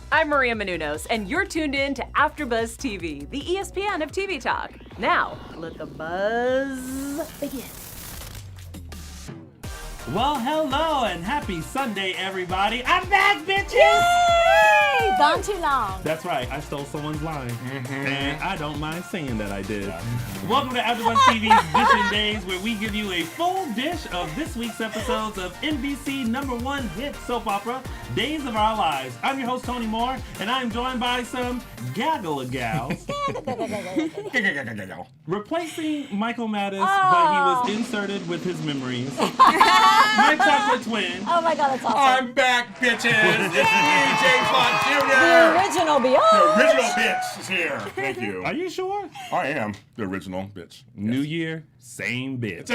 I'm Maria Menounos, and you're tuned in to AfterBuzz TV, the ESPN of TV talk. Now, let the buzz begin. Well, hello and happy Sunday, everybody. I'm back, bitches! Yay! Gone too long. That's right. I stole someone's line. And I don't mind saying that I did. Welcome to AfterBuzz TV's Dishin Days, where we give you a full dish of this week's episodes of NBC #1 hit soap opera, Days of Our Lives. I'm your host, Tony Moore, and I'm joined by some gaggle of gals. Replacing Michael Mattis, but he was inserted with his memories. My chocolate twin. Oh my God, that's awesome. I'm back, bitches. It's me, James Lott Jr. The original Beyond. The original bitch is here. Thank you. Are you sure? I am the original bitch. New year, same bitch.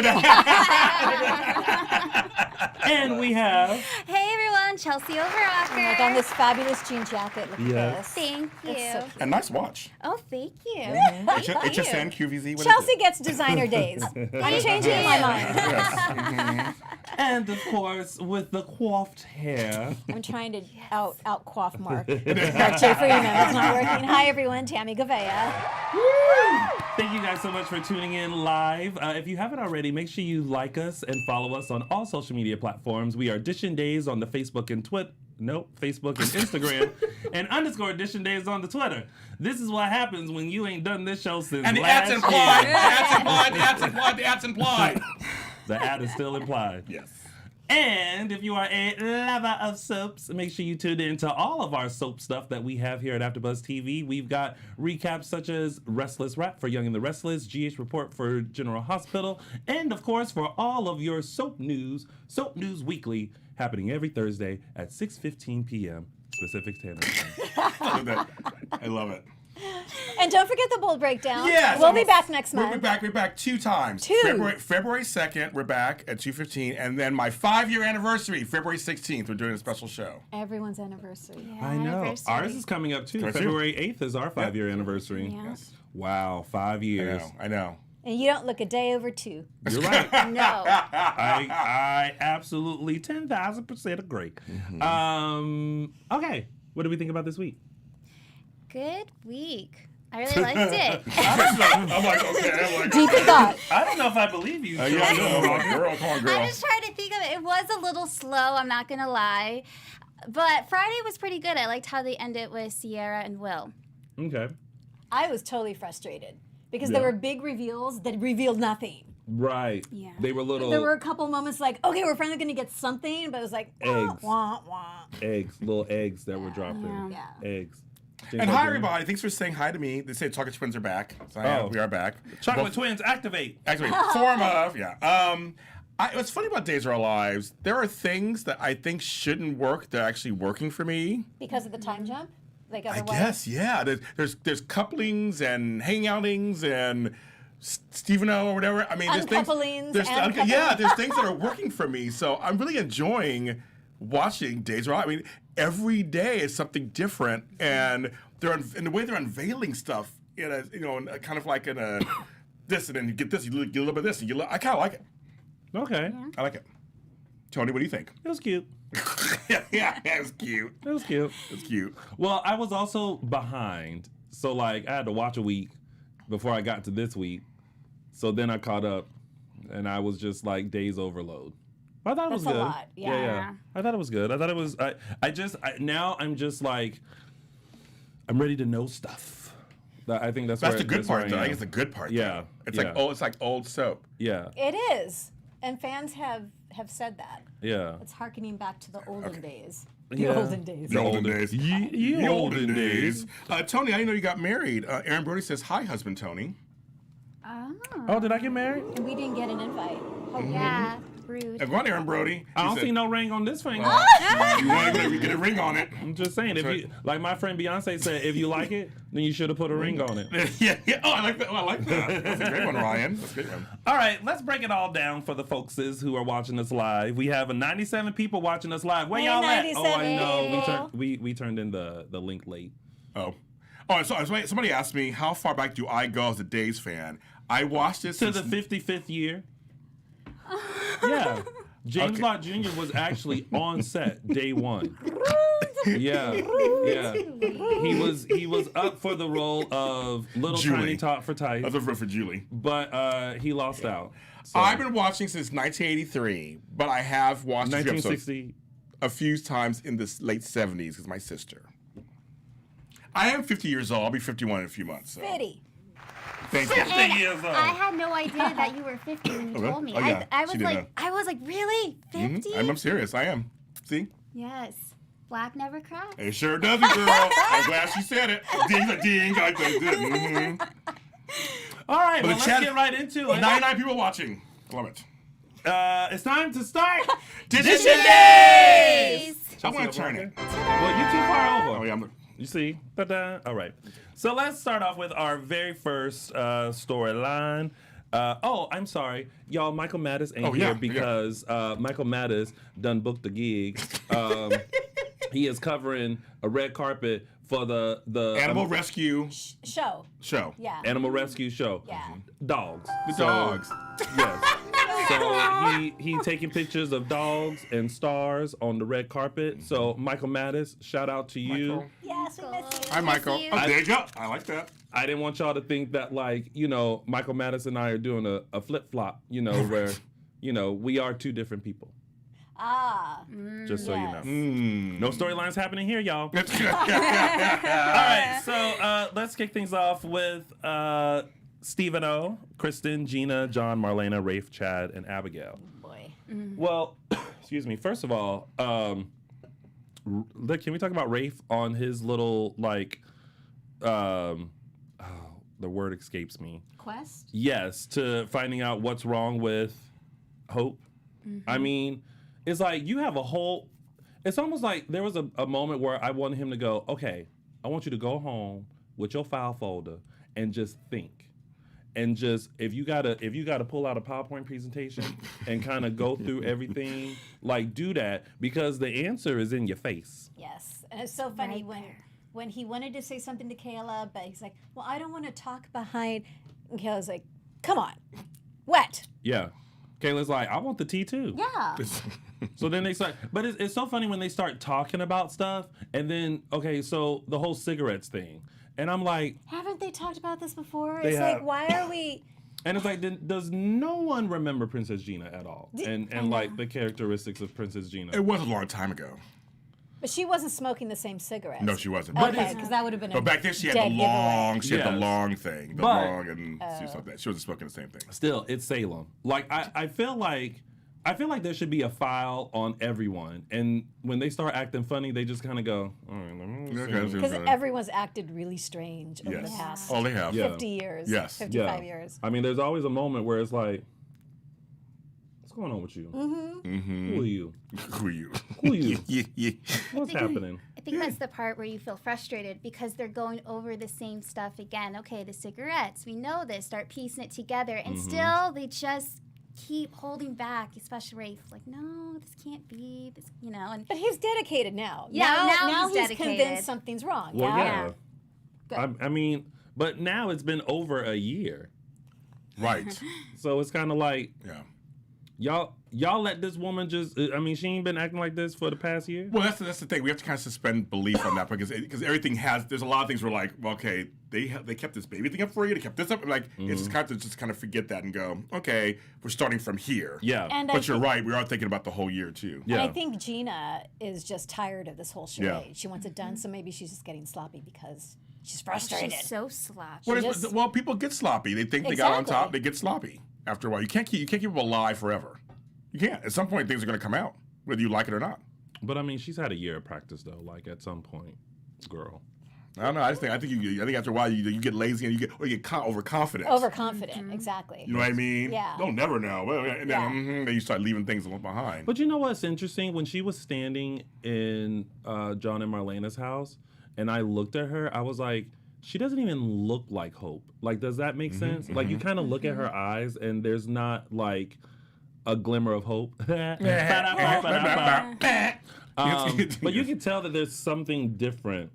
And we have... Hey everyone, Chelsie Overocker. Oh my God, on this fabulous jean jacket. Look at this. Thank you. That's so cute. A nice watch. Oh, thank you. HSN, QVZ, what Chelsea is it? gets designer days. I'm changing my mind. Yes. And of course, with the coiffed hair. I'm trying to out coif Mark J. Freeman. It's not working. Hi everyone, Tami Goveia. Thank you guys so much for tuning in live. If you haven't already, make sure you like us and follow us on all social media platforms. We are Dishin Days on the Facebook and Facebook and Instagram, and _Dishin Days on the Twitter. This is what happens when you ain't done this show since And the last ad's implied. year. The ad's implied. The ad's implied. The ad's implied. The ad is still implied. Yes. And if you are a lover of soaps, make sure you tune in to all of our soap stuff that we have here at AfterBuzz TV. We've got recaps such as Restless Rap for Young and the Restless, GH Report for General Hospital, and of course for all of your Soap News Weekly, happening every Thursday at 6:15 p.m. Pacific Standard Time. I love it. And don't forget the bold breakdown. Yes. We'll be back next month. We're back 2 times. February 2nd, we're back at 2:15, and then my 5-year anniversary, February 16th, we're doing a special show. Everyone's anniversary. Yeah, I know. anniversary. Ours is coming up too. Ours too. February 8th is our 5-year anniversary. Yeah. Yes. Wow, 5 years. I know. And you don't look a day over 2. You're right. No. I absolutely 10,000% agree. Okay, what do we think about this week? Good week. I really liked it. I'm like, okay. Deep in thought. I don't know if I believe you. Yeah, girl, come on, girl. I was trying to think of it. It was a little slow, I'm not going to lie. But Friday was pretty good. I liked how they ended with Sierra and Will. Okay. I was totally frustrated because Yeah. there were big reveals that revealed nothing. Right. Yeah. They were little There were a couple moments like, okay, we're finally going to get something, but it was like, wah, Eggs. wah, wah. little eggs that were dropped in. Yeah. Eggs. And hi, everybody. Thanks for saying hi to me. They say Chocolate Twins are back. So we are back. Chocolate Twins, activate. Actually, form of, yeah. What's funny about Days of Our Lives, there are things that I think shouldn't work that are actually working for me. Because of the time jump? Like I otherwise. guess, yeah. There's couplings and hangoutings and Stephen-O or whatever. I mean, there's things. Uncouplings There's, and yeah, there's things that are working for me. So I'm really enjoying watching Days of Our Lives. I mean, every day is something different, and in the way they're unveiling stuff in a kind of like in a this, and then you get this, you get a little bit of this, and I kind of like it. Okay. I like it. Tony, what do you think? It was cute. yeah, it was cute. It was cute. It's cute. Well, I was also behind. So, like, I had to watch a week before I got to this week. So then I caught up, and I was just like days overload. I thought it was That's good. a lot, yeah. I thought it was good. I thought it was. Now I'm just like, I'm ready to know stuff. I think that's the good part, though. I am. think it's the good part. Yeah. Though. It's like old soap. Yeah. It is. And fans have said that. Yeah. It's harkening back to the olden days. The Yeah. olden days. The olden days. The olden days. Tony, I didn't know you got married. Aaron Brody says, hi, husband Tony. Oh, did I get married? And we didn't get an invite. Oh, Yeah. Rude. Go on, Aaron Brody. I don't see no ring on this finger. You want to get a ring on it. I'm just saying, if you like my friend Beyonce said, if you like it, then you should have put a ring on it. yeah. Oh, I like that. That's a great one, Ryan. That's a good one. All right, let's break it all down for the folkses who are watching us live. We have 97 people watching us live. Where Hey, y'all at? Oh, I 97 know. people. We turned in the link late. Oh, and so somebody asked me, how far back do I go as a Days fan? I watched this To since the 55th year. Yeah. James Lott Jr. was actually on set day one. Yeah. He was up for the role of Little Julie. Tiny Tot for Tice, That's a for Julie. but he lost out. So, I've been watching since 1983, but I have watched a few episodes 1960. a few times in the late 70s because my sister. I am 50 years old. I'll be 51 in a few months. So. 50. Thank you. 50 years old. I had no idea that you were 50 when you really? told me. Oh, yeah. I She was didn't like, know. really? 50? I'm serious. I am. See? Yes. Black never cracks. It sure doesn't, girl. I'm glad she said it. Ding, a ding. I did. All right, But well, the let's chat- get right into it. 99 people watching. Love it. It's time to start Dishin Days. I want to turn it. Well, you too far over. Oh, yeah. You see? Ta-da. All right. So let's start off with our very first storyline. I'm sorry. Y'all, Michael Mattis ain't here because Michael Mattis done booked the gig. He is covering a red carpet for the Animal rescue Show. show. Yeah. animal rescue show. Yeah. Dogs. The So, dogs. Yes. So he taking pictures of dogs and stars on the red carpet. So Michael Mattis, shout out to you. Michael. Yes, we miss you. Hi, Michael. you. Oh, there you go. I like that. I didn't want y'all to think that Michael Mattis and I are doing a flip flop, where, we are two different people. Ah. Just so yes. you know. No storylines happening here, y'all. All Right. right, so let's kick things off with Stephen O, Kristen, Gina, John, Marlena, Rafe, Chad, and Abigail. Boy. Well, excuse me. First of all, can we talk about Rafe on his little the word escapes me. Quest? Yes, to finding out what's wrong with Hope. I mean, it's like you have a whole. It's almost like there was a moment where I wanted him to go, okay, I want you to go home with your file folder and just think. And just if you gotta pull out a PowerPoint presentation and kind of go through everything, do that because the answer is in your face. Yes. And it's so funny Right when he wanted to say something to Kayla, but he's like, well, I don't want to talk behind. And Kayla's like, come on. Wet. Yeah. Kayla's like, I want the tea too. Yeah. So then they start, but it's so funny when they start talking about stuff, and then so the whole cigarettes thing, and I'm like, Haven't they talked about this before? They It's have. like, why are we? and it's like, does no one remember Princess Gina at all, and the characteristics of Princess Gina? It was a long time ago. But she wasn't smoking the same cigarettes. No, she wasn't. Okay, because that would have been. But back then she had dead the giveaway. long, she had the Yes. long thing, the But- long, and she was like that. She wasn't smoking the same thing. Still, it's Salem. I feel like there should be a file on everyone, and when they start acting funny, they just kind of go, all right, let me see." Okay. Because everyone's acted really strange over the Yes. past Oh, they have. Yeah. 50 years. Yes. 55 years. I mean, there's always a moment where it's like, what's going on with you? Mm-hmm. Who are you? Who are you? Who are you? Yeah. What's happening? I think that's the part where you feel frustrated because they're going over the same stuff again. Okay, the cigarettes, we know this, start piecing it together, and still they just keep holding back, especially Rafe. Like, no, this can't be, this, and But he's dedicated now. Yeah, now he's he's dedicated. convinced something's wrong. Well, yeah. Good. I mean, but now it's been over a year, Right. so it's kind of like Yeah. y'all let this woman just. I mean, she ain't been acting like this for the past year. Well, that's the thing. We have to kind of suspend belief on that because everything has. There's a lot of things where like, well, okay, they kept this baby thing up for you. They kept this up. Like it's just kind of forget that and go, okay, we're starting from here. Yeah. And But you're right. We are thinking about the whole year too. Yeah. And I think Gina is just tired of this whole charade. Yeah. She wants it done, so maybe she's just getting sloppy because she's frustrated. she's so sloppy. Well, people get sloppy. They think they got on Exactly. top. They get sloppy after a while. You can't keep people alive forever. You can't. At some point, things are going to come out, whether you like it or not. But I mean, she's had a year of practice though. Like at some point, girl. I don't know. I think after a while you get lazy and you get overconfident. Overconfident, exactly. You know what I mean? Yeah. They'll never know. And then Yeah. then you start leaving things behind. But you know what's interesting? When she was standing in John and Marlena's house, and I looked at her, I was like, she doesn't even look like Hope. Like, does that make sense? Like, you kind of look at her eyes, and there's not like a glimmer of hope. But you can tell that there's something different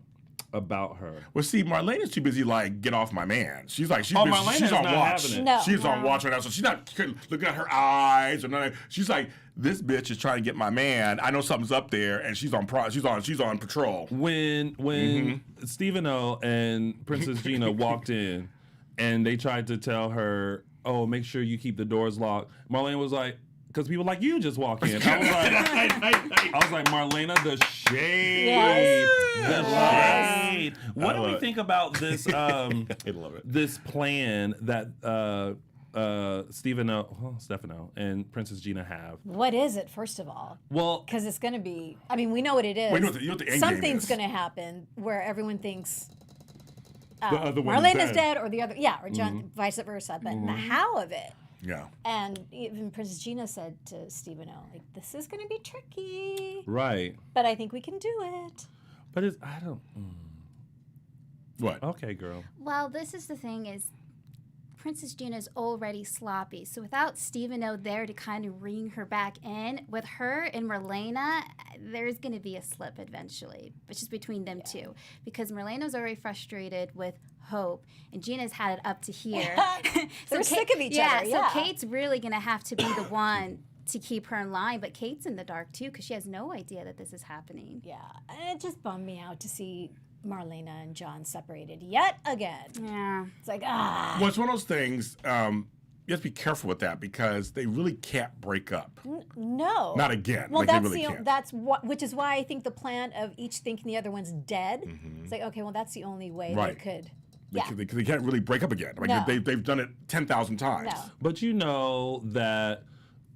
about her. Well, see, Marlene is too busy, like, get off my man. She's like, she's Oh, busy. Marlene She's is on not watch. having it. No. She's on watch right now, so she's not looking at her eyes or nothing. She's like, this bitch is trying to get my man. I know something's up there, and she's on patrol. When Stephen O and Princess Gina walked in, and they tried to tell her, "Oh, make sure you keep the doors locked," Marlene was like, because people like you just walk in. I was like, Marlena, the shade. Yes. The shade. What do love we it. think about this I love it. this plan that Stefano and Princess Gina have? What is it, first of all? Well, Because it's going to be, I mean, we know what it is. Well, you know what the end game Something's is. going to happen where everyone thinks The other one is Marlene dead. is dead, or the other, or John, vice versa. But the how of it. Yeah. And even Princess Gina said to Stephen O, like, this is going to be tricky, right. but I think we can do it. But I don't. What? Okay, girl. Well, this is the thing is Princess Gina's already sloppy. So without Stephen O there to kind of ring her back in, with her and Marlena, there's going to be a slip eventually, which is between them two. Because Marlena's already frustrated with Hope, and Gina's had it up to here. They're sick of each other, So Kate's really going to have to be the one to keep her in line, but Kate's in the dark too because she has no idea that this is happening. Yeah, and it just bummed me out to see Marlena and John separated yet again. Yeah. It's like, Well, it's one of those things. You have to be careful with that because they really can't break up. no. Not again. Well, Like, they that's really can't. which is why I think the plan of each thinking the other one's dead. It's like, okay, well, that's the only way Right. they could. They can't really break up again. Like No. they've done it 10,000 times. No. But you know that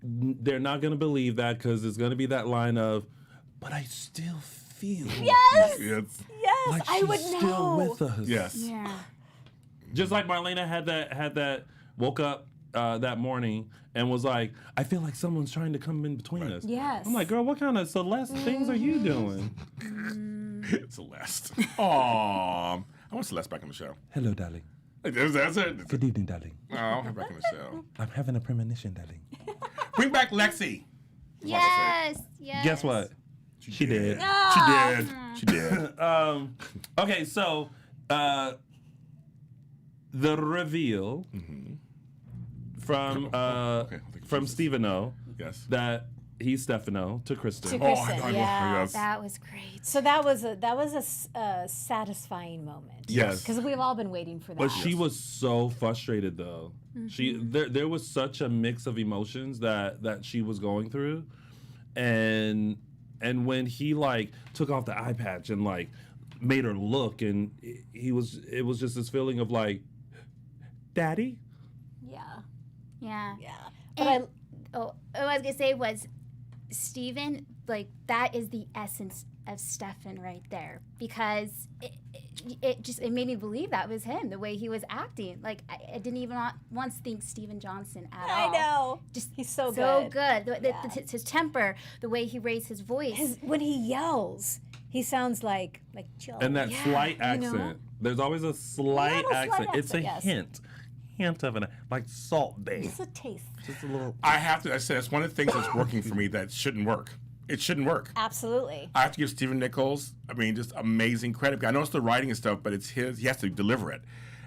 they're not going to believe that because it's going to be that line of, but I still feel Yes. It's, Yes, like I she's would still know. with us. yes. Yeah. Just like Marlena had that woke up that morning and was like, I feel like someone's trying to come in between us. Yes. I'm like, girl, what kind of Celeste things are you doing? Celeste. Aww. I want Celeste back on the show. Hello, darling. That's it. Good evening, darling. Oh, her back on the show. I'm having a premonition, darling. Bring back Lexi. Yes. Yes. Guess what? She did. She did. Okay, so the reveal from from Stephen O Yes. that he's Stefano to Kristen. To Oh, Kristen, yeah. yes. That was great. So that was a satisfying moment. Yes. Because we've all been waiting for that. But she was so frustrated though. There was such a mix of emotions that she was going through, and when he like took off the eye patch and like made her look, and it was just this feeling of like, Daddy. Yeah. Yeah. Yeah. But I. What I was gonna say was, Steven, like that is the essence of Stefan right there, because it made me believe that was him, the way he was acting. Like I didn't even once think Steven Johnson at I all. know. Just He's so good. good. His temper, the way he raised his voice. When he yells, he sounds like Joe. And that slight you accent. know? There's always a slight Little slight accent. It's a accent, yes. hint of an like Salt Bay. It's a taste. Just a little. I said it's one of the things that's working for me that shouldn't work. It shouldn't work. Absolutely. I have to give Stephen Nichols, just amazing credit. I know it's the writing and stuff, but it's his. He has to deliver it.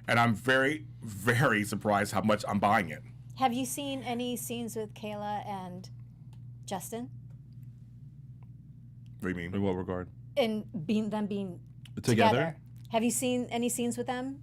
And I'm very, very surprised how much I'm buying it. Have you seen any scenes with Kayla and Justin? What do you mean? In what regard? And them being Together? Have you seen any scenes with them?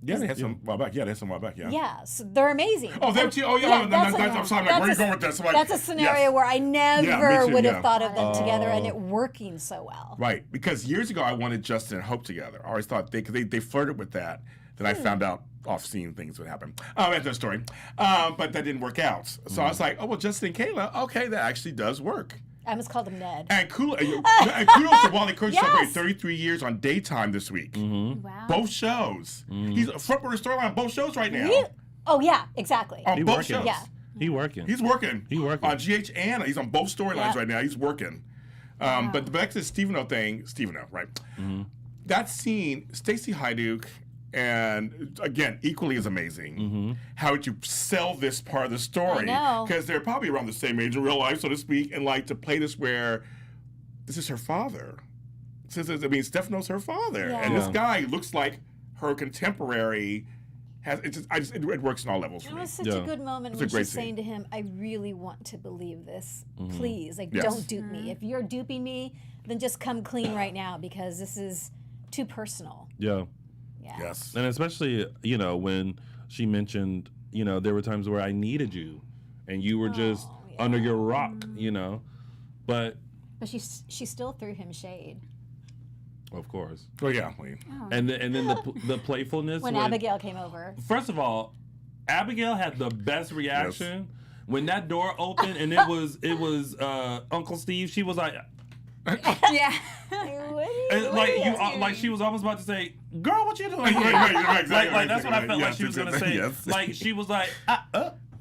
Yeah, they had some while back. Yeah, they had some while back. Yeah. Yeah, so they're amazing. Oh, them too? Oh, yeah. that's I'm sorry. Like, where are you going with this? That's a scenario where I never me too, would yeah. have thought of them together and it working so well. Right, because years ago I wanted Justin and Hope together. I always thought they flirted with that. Then I found out off-scene things would happen. That's a story. But that didn't work out. So I was like, oh, well, Justin and Kayla, okay, that actually does work. I almost called him Ned. And kudos to Wally Kurtz, Yes. celebrated 33 years on daytime this week. Wow. Both shows. He's a front runner storyline on both shows right now. Oh, yeah, exactly. On He both working. shows. Yeah. He working. He's working. He working. On GH and he's on both storylines Yeah. right now. He's working. But back to the Stephen O thing, Stephen O, right? That scene, Stacey Hyduke, and again, equally as amazing. How would you sell this part of the story? I know. Because they're probably around the same age in real life, so to speak, and like to play this where this is her father. Steph knows her father, Yeah. and this Yeah. guy looks like her contemporary. It works on all levels for It me. was such Yeah. a good moment It's when a great she's saying to him, I really want to believe this. Mm-hmm. Please, like, Yes. don't dupe me. If you're duping me, then just come clean right now because this is too personal. Yeah. Yeah. Yes. And especially, when she mentioned, there were times where I needed you and you were just under your rock, But, But she still threw him shade. of course. Oh yeah. And then the playfulness. When Abigail came over. First of all, Abigail had the best reaction when that door opened and it was Uncle Steve. She was like, Yeah. like she was almost about to say, "Girl, what you doing here?" Right, exactly, like that's what I felt like yes, she was gonna say. yes. Like she was like,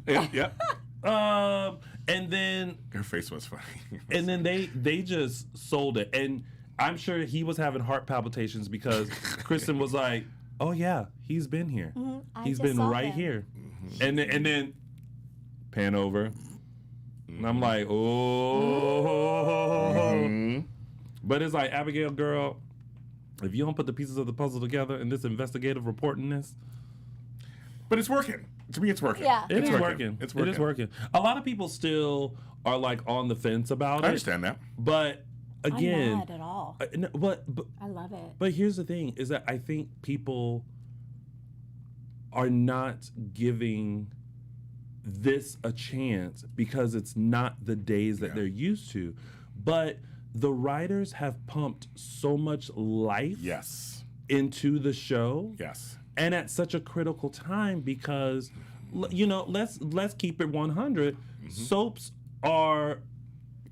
Yeah. and then Her face was funny. and then they just sold it, and I'm sure he was having heart palpitations because Kristen was like, "Oh yeah, he's been here. I He's just been saw right him. here," and then pan over, and I'm like, "Oh." But it's like, Abigail, girl, if you don't put the pieces of the puzzle together in this investigative reportingness, But it's working. To me, it's working. Yeah. it It's is working. working. It's It is working. working. A lot of people still are like on the fence about it. I understand that. But I'm again, not at all. no, but I love it. But here's the thing: is that I think people are not giving this a chance because it's not the days that they're used to. But the writers have pumped so much life Yes. into the show, Yes. and at such a critical time because, let's keep it 100. Soaps are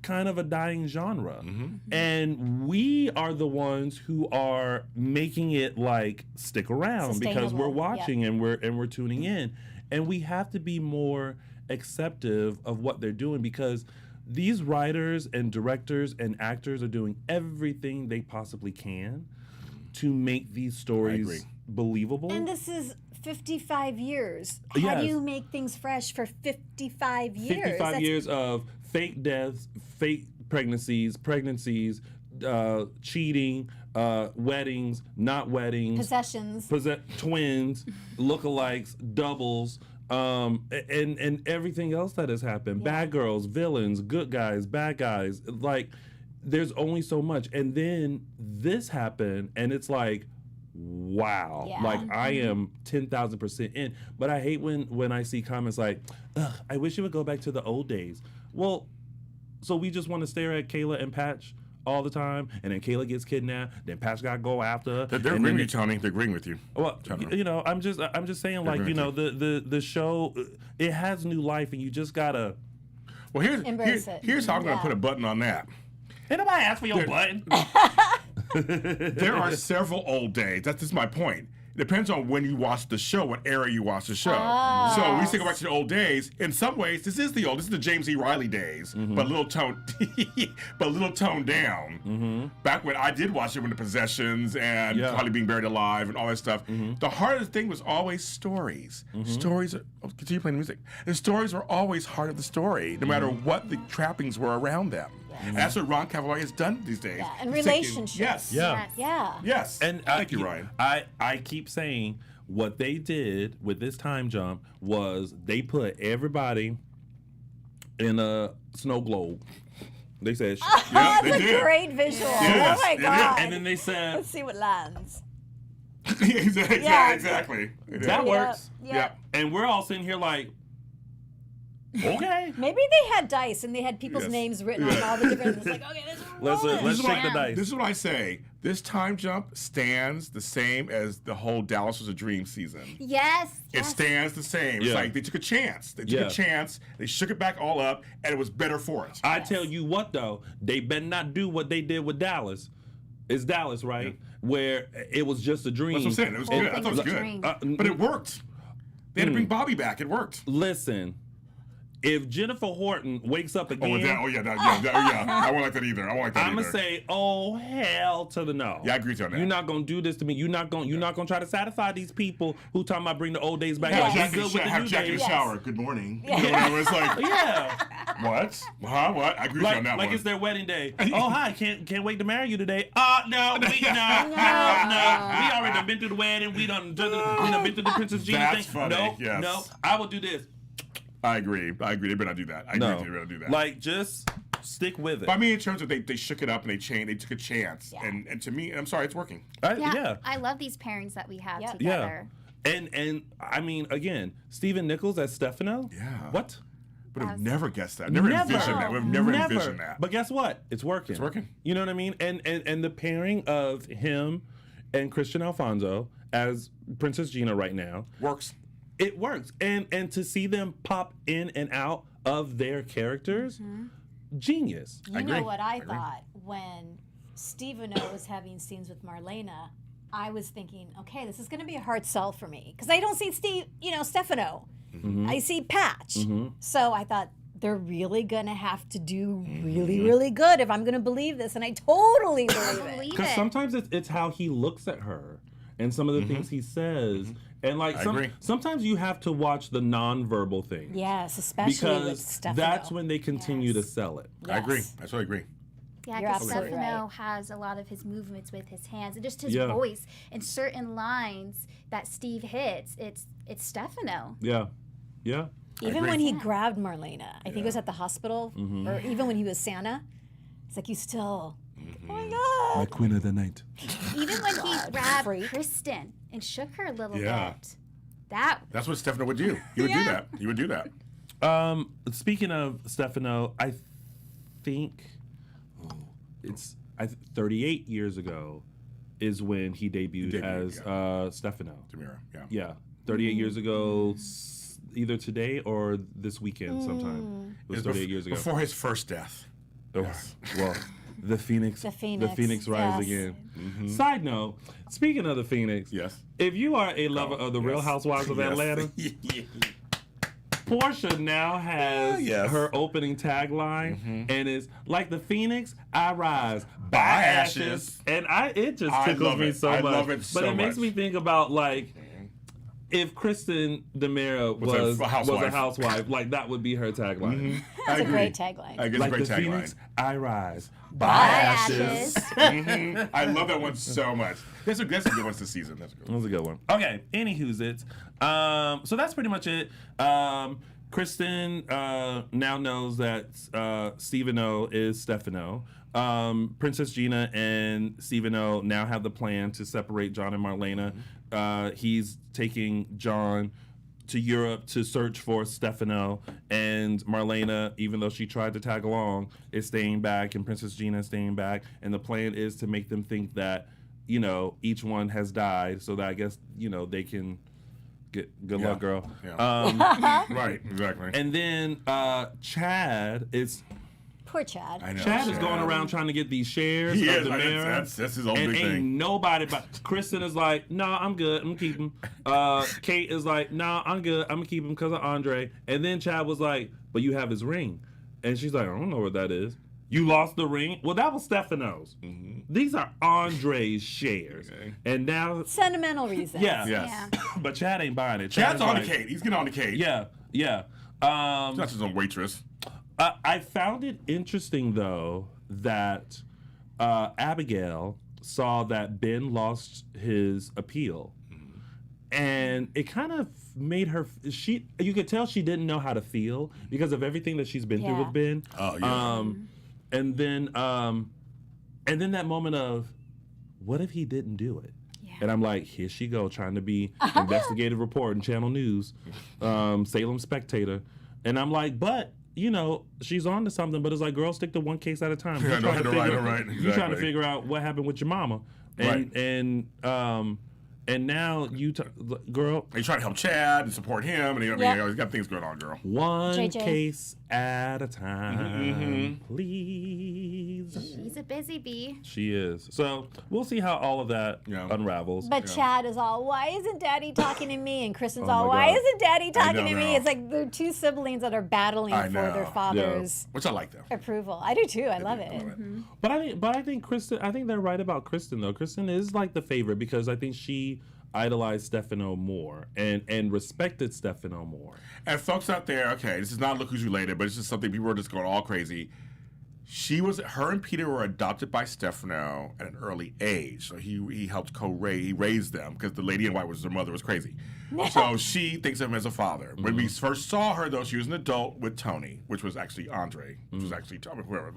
kind of a dying genre, and we are the ones who are making it like stick around because we're Sustainable, watching and we're tuning in, and we have to be more acceptive of what they're doing because these writers and directors and actors are doing everything they possibly can to make these stories believable. And this is 55 years. How Yes. do you make things fresh for 55 years? 55 That's- years of fake deaths, fake pregnancies, cheating, weddings, not weddings, Possessions. twins, lookalikes, doubles, and everything else that has happened. Bad girls, villains, good guys, bad guys. Like, there's only so much. And then this happened, and it's like, wow. Yeah. Like, I am 10,000% in. But I hate when I see comments like, ugh, I wish it would go back to the old days. Well, so we just want to stare at Kayla and Patch all the time, and then Kayla gets kidnapped, then Patch got to go after her. They're and agreeing then- with you, Tony. They're agreeing with you. Well, Genre. I'm just saying, like, agreeing with the show, it has new life, and you just gotta. Well, Embrace it. here's how I'm going Yeah. to put a button on that. Ain't nobody asked for your button. There are several old days. This is my point. It depends on when you watch the show, what era you watch the show. So when we say go back to the old days, in some ways, this is the James E. Riley days, but a little toned down. Back when I did watch it, when the possessions and Holly being buried alive and all that stuff, the hardest thing was always stories. Stories. Continue playing music. The stories were always heart of the story, no matter what the trappings were around them. And that's what Ron Cavallari has done these days. Yeah, and He's taken- relationships. Yes. Yeah. Yeah. Yes. And thank you, Ryan. I keep saying what they did with this time jump was they put everybody in a snow globe. They said, Oh, Yeah, they that's a did. great visual. Yes, Oh my they did. god. and then they said, Let's see what lands. exactly. Yeah. Exactly. that works. Yeah. And we're all sitting here like, okay. Maybe they had dice and they had people's Yes. names written on all the different. It's like, okay, Let's This is what shake the dice. This is what I say. This time jump stands the same as the whole Dallas Was a Dream season. Yes. It stands the same. It's Yeah. like they took a chance. They took Yeah. a chance. They shook it back all up, and it was better for it. I tell you what, though, they better not do what they did with Dallas. It's Dallas, right? Where it was just a dream. That's what I'm saying. It was Whole good. I thing thought it was was a good. dream. But it worked. They had to bring Bobby back. It worked. Listen, if Jennifer Horton wakes up again, yeah. I won't like that either. I'm gonna say, oh hell to the no. Yeah, I agree with you on that. You're not gonna do this to me. You're not gonna try to satisfy these people who talking about bring the old days back. Yes. Like, good with the Have new Jack in the days. shower. Good morning. Yeah. You know, it's like, Yeah, what? Huh? What? I agree with you on that like one. it's their wedding day. Oh hi, can't wait to marry you today. No, we already done been through the wedding. We done been through the Princess Gina That's thing. funny, No, yes. no, I will do this. I agree. They better not do that. I agree with you. They better not do that. Like just stick with it. But I mean, in terms of they shook it up and they took a chance. Yeah. And to me, I'm sorry, it's working. Yeah. I love these pairings that we have Yep. together. And I mean, again, Stephen Nichols as Stefano. Yeah. What? Would have never guessed that. Never envisioned that. We've never envisioned that. But guess what? It's working. It's working. You know what I mean? And the pairing of him and Christian Alfonso as Princess Gina right now Works. it works. And to see them pop in and out of their characters, genius. You agree. know what I agree. thought when Stephen O was having scenes with Marlena? I was thinking, okay, this is going to be a hard sell for me because I don't see Stefano. I see Patch. So I thought they're really going to have to do really, really good if I'm going to believe this, and I totally believe it. Believe Because it. sometimes it's how he looks at her and some of the things he says. And like I agree. sometimes you have to watch the nonverbal things. Yes, especially with Because Stefano. that's when they continue to Yes. sell it. I agree. Yes. I totally agree. Yeah, You're because absolutely Stefano right. has a lot of his movements with his hands and just his Yeah. voice and certain lines that Steve hits. It's Stefano. Yeah. Yeah. Even agree. when he grabbed Marlena, I think it was at the hospital, Mm-hmm. or even when he was Santa, it's like you still, oh my My God. queen of the night. Even when he grabbed freak. Kristen and shook her a little Yeah. bit. That's what Stefano would do. He would do that. He would do that. Speaking of Stefano, I think it's 38 years ago is when he debuted, as Stefano. Tamira. Yeah. Yeah, 38 years ago, either today or this weekend sometime. It was 38 years ago. Before his first death. Oh, well, the Phoenix. The Phoenix, rise yes. again. Side note, speaking of the Phoenix, Yes. if you are a lover of the Real Housewives of Atlanta, Portia now has Yes. her opening tagline, and it's like the Phoenix, I rise by By ashes. ashes. And it just I tickles love me it. so I much. love it but so it makes much. me think about like if Kristen DeMera was a housewife. a housewife, like that would be her tagline. That's a great tagline. I guess Like a great the tagline. Phoenix, I rise By ashes. I love that one so much. That's a good one this season. That's a good That one. was a good one. Okay, anywho's it. So that's pretty much it. Kristen now knows that Stephen O is Stefano. Princess Gina and Stephen O now have the plan to separate John and Marlena. He's taking John to Europe to search for Stefano, and Marlena, even though she tried to tag along, is staying back, and Princess Gina is staying back. And the plan is to make them think that, each one has died, so that I guess, they can get good luck, girl. Yeah. Right, exactly. And then Chad is Poor Chad. I know. Chad is going around trying to get these shares He of is. the mayor. That's his own and big ain't thing. nobody but Kristen is like, nah, I'm good, I'm gonna keep him. Kate is like, nah, I'm good, I'm gonna keep him because of Andre. And then Chad was like, but you have his ring. And she's like, I don't know what that is. You lost the ring? Well, that was Stefano's. These are Andre's shares. Okay. And now, Sentimental reasons. yeah. Yes. Yeah. But Chad ain't buying it. Chad's on like, the Kate. He's getting on the Kate. Yeah, yeah. He's not his own waitress. I found it interesting, though, that Abigail saw that Ben lost his appeal. And it kind of made her, you could tell she didn't know how to feel because of everything that she's been through Yeah. with Ben. Oh, yeah. And then that moment of, what if he didn't do it? Yeah. And I'm like, here she go, trying to be investigative report in Channel News, Salem Spectator. And I'm like, but, she's on to something, but it's like, girl, stick to one case at a time. Yeah, You're trying to right, figure- right, You're trying to exactly. figure out what happened with your mama. And and now girl. You try to help Chad and support him, and he's got things going on, girl. One JJ. case at a time, please. She's a busy bee. She is. So we'll see how all of that unravels. But Chad is all, why isn't Daddy talking to me? And Kristen's Oh all, my why God. isn't Daddy talking to know. me? It's like they're two siblings that are battling I for know. their father's Which I like, though. approval. I do too. I love it. But I think Kristen. I think they're right about Kristen though. Kristen is like the favorite because I think she idolized Stefano more and respected Stefano more. And folks out there, okay, this is not Look Who's Related, but it's just something people are just going all crazy. Her and Peter were adopted by Stefano at an early age. So he helped he raised them because the lady in white their mother was crazy. So she thinks of him as a father. When we first saw her, though, she was an adult with Tony, which was actually Andre, which was actually Tony, whoever.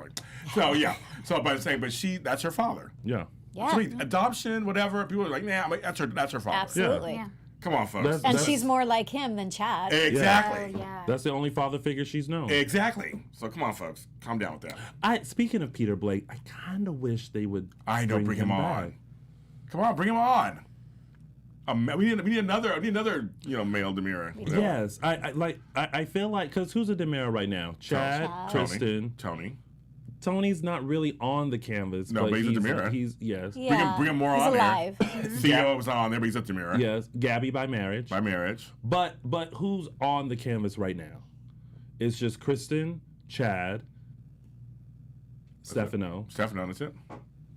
So yeah. So but that's her father. Yeah. Yeah. So adoption, whatever. People are like, nah, that's her father. Absolutely. Yeah. Come on, folks. And she's more like him than Chad. Exactly. Oh, yeah. That's the only father figure she's known. Exactly. So come on, folks. Calm down with that. Speaking of Peter Blake, I kind of wish they would. Bring him on. Come on, bring him on. We need another male Demira. Yes, I feel like because who's a Demira right now? Chad, Kristen, Tony. Tony's not really on the canvas. No, but he's a Demira. He's yes. Yeah. Bring him more He's on alive. there. Theo was on there, but he's a Demira. Yes, Gabby by marriage. By marriage. But who's on the canvas right now? It's just Kristen, Chad, Stefano. Stefano, that's it.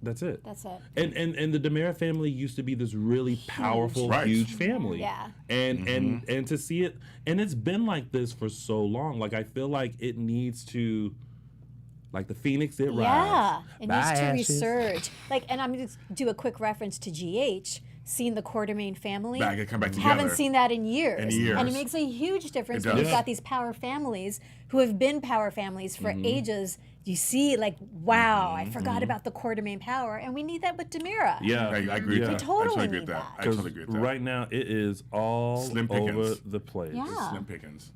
That's it. That's it. And the Demira family used to be this really powerful, Right. huge family. Yeah. And to see it, and it's been like this for so long. Like I feel like it needs to, like the phoenix, it Yeah, rise. it Bye, needs to ashes. resurge. Like, and I'm going to do a quick reference to GH, seeing the Quartermain family. Come back together. Haven't seen that in years. In years. And it makes a huge difference It when you've does. got these power families who have been power families for ages. You see, like, wow, I forgot about the Quartermain power, and we need that with Demira. Yeah, I agree with that. totally I agree need with that. that. I totally agree with that. right now it is all Slim over pickings. the place. Yeah. Slim pickings.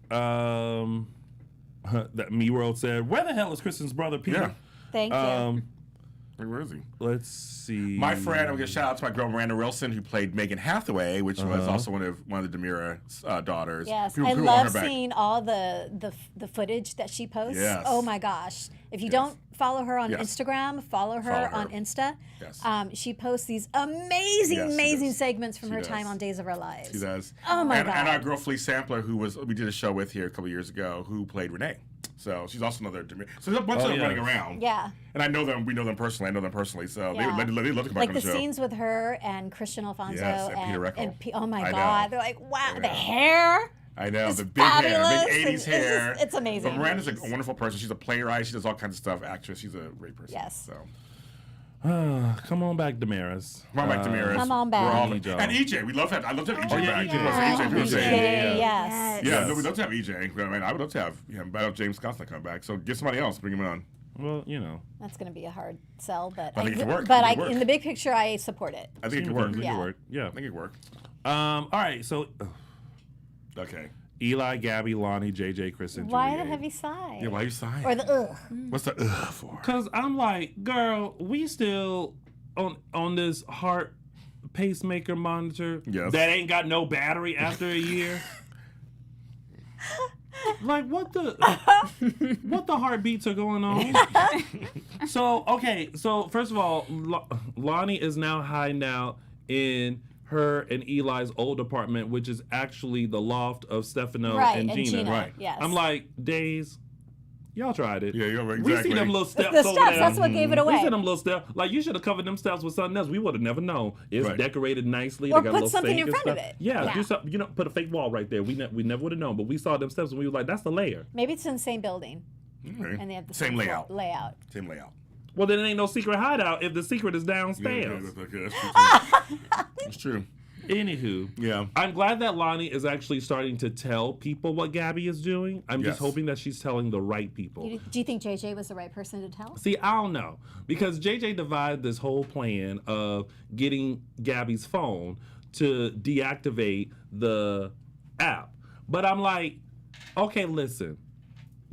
That Me World said, "Where the hell is Kristen's brother Peter?" Yeah. Thank you. Where is he? Let's see. My friend, I'm going to shout out to my girl Miranda Wilson, who played Megan Hathaway, which was also one of the Demira daughters. Yes, People I grew on love her back. seeing all the footage that she posts. Yes. Oh my gosh! If you don't follow her on Yes. Instagram, follow her Follow on her. Insta. Yes. She posts these amazing, Yes, she amazing does. segments from She her does. time on Days of Our Lives. She does. Oh my and God. our girl Fleece Sampler, we did a show with here a couple years ago, who played Renee. So she's also another Demira. So there's a bunch of them yeah. running around. Yeah, And I know them. We know them personally. I know them personally. So Yeah. they love to come back like on the the show. scenes with her and Christian Alfonso Yes, and Peter Reckle. oh my I God, know. they're like, wow, I the know. hair. I know, It's the big hair, fabulous, big 80s and it's hair. just- it's amazing. But Miranda's a wonderful person. She's a playwright. She does all kinds of stuff. Actress. She's a great person. Yes. So Come on back, Damaris. come on back to Damaris. Come on back. We're all- Need y'all. and EJ. We love to have. I love to have EJ yeah, back. EJ. We love to have EJ. People say Yeah, yeah. yes. Yeah, no, we'd love to have EJ. I mean, I would love to have him. But I know James Scott's not coming back. So get somebody else. Bring him on. Well, you know. That's going to be a hard sell, but I think it could work. But It could work. in the big picture, I support it. I think it could work. It could Yeah. work. Yeah. I think it could work. All right. So, Okay. Eli, Gabby, Lonnie, JJ, Kristen, Why Juliet. the heavy sigh? Yeah, why are you sighing? Or the ugh? What's the for? Cause I'm like, girl, we still on this heart pacemaker monitor Yes. that ain't got no battery after a year. Like what the heartbeats are going on? So first of all, Lonnie is now hiding out in her and Eli's old apartment, which is actually the loft of Stefano Right, and and Gina. Gina, Right. yes. I'm like, Days, y'all tried it. Yeah, you're right, We see exactly. them little The steps over steps, there. that's what gave it We away. see them little steps. Like you should have covered them steps with something else. We would have never known. It's Right. decorated nicely. Or they got put a little something sink in and front of stuff. it. Yeah, Yeah. do something. Put a fake wall right there. We never would have known. But we saw them steps and we were like, that's the layer. Maybe it's in the same building, Okay. and they have the Same layout. Layout. Same layout. Well, then it ain't no secret hideout if the secret is Yeah, downstairs. that's true. That's true. Anywho, Yeah. I'm glad that Lonnie is actually starting to tell people what Gabby is doing. I'm just Yes. hoping that she's telling the right people. Do you think JJ was the right person to tell? See, I don't know. Because JJ devised this whole plan of getting Gabby's phone to deactivate the app. But I'm like, okay, listen.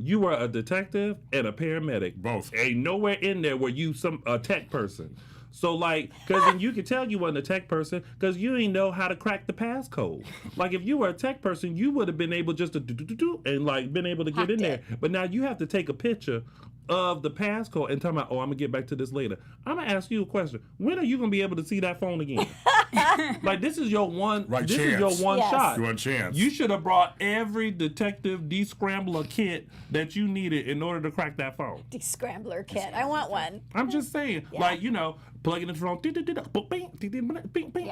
You were a detective and a paramedic. Both. Ain't nowhere in there where you a tech person. So like, because then you could tell you wasn't a tech person because you didn't know how to crack the passcode. Like if you were a tech person, you would have been able just to do and like been able to get in there. But now you have to take a picture of the passcode and tell me, oh, I'm gonna get back to this later. I'm gonna ask you a question. When are you gonna be able to see that phone again? Like this is your one. This is your one shot. Your one chance. You should have brought every detective descrambler kit that you needed in order to crack that phone. Descrambler kit. I want one. I'm just saying, like plug it in the phone,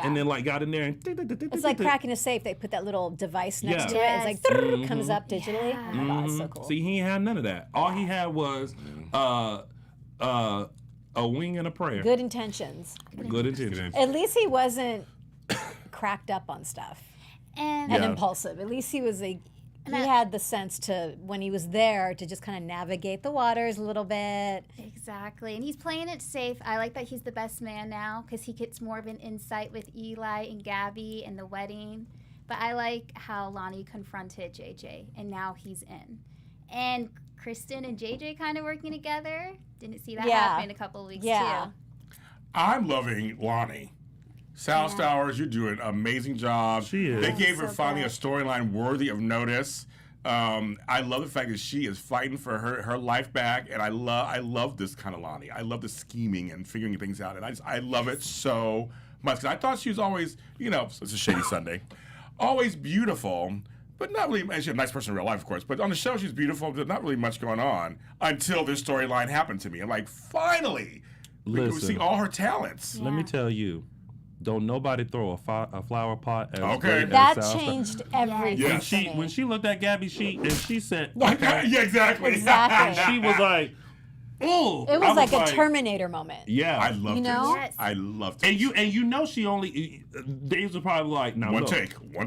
and then like got in there and. It's like cracking a safe. They put that little device next to it. It's like comes up digitally. Oh my God, it's so cool. See, he ain't had none of that. All he had was a wing and a prayer. Good intentions. Good intentions. At least he wasn't cracked up on stuff And and impulsive. At least he was he had the sense to, when he was there, to just kind of navigate the waters a little bit. exactly. And he's playing it safe. I like that he's the best man now because he gets more of an insight with Eli and Gabby and the wedding. But I like how Lonnie confronted JJ, and now he's in. And Kristen and JJ kind of working together. Didn't see that happen a couple of weeks too. I'm loving Lonnie. Sal Stowers, you're doing an amazing job. She is. They gave her So finally good. a storyline worthy of notice. I love the fact that she is fighting for her life back, and I love this kind of Lonnie. I love the scheming and figuring things out, and I love it so much. 'Cause I thought she was always, it's a shady Sunday, always beautiful, but not really. And she's a nice person in real life, of course. But on the show, she's beautiful, but not really much going on until this storyline happened to me. I'm like, finally, we can see all her talents. Let me tell you, don't nobody throw a flower pot as Okay. great as That Sal Star- changed everything Yeah. for me. When she looked at Gabby's sheet and she said, Yeah, exactly. Exactly. she was like, oh, It was like a Terminator moment. Yeah, I loved know? it. Yes. I loved it. and you know she only Dave's was probably like, now One look,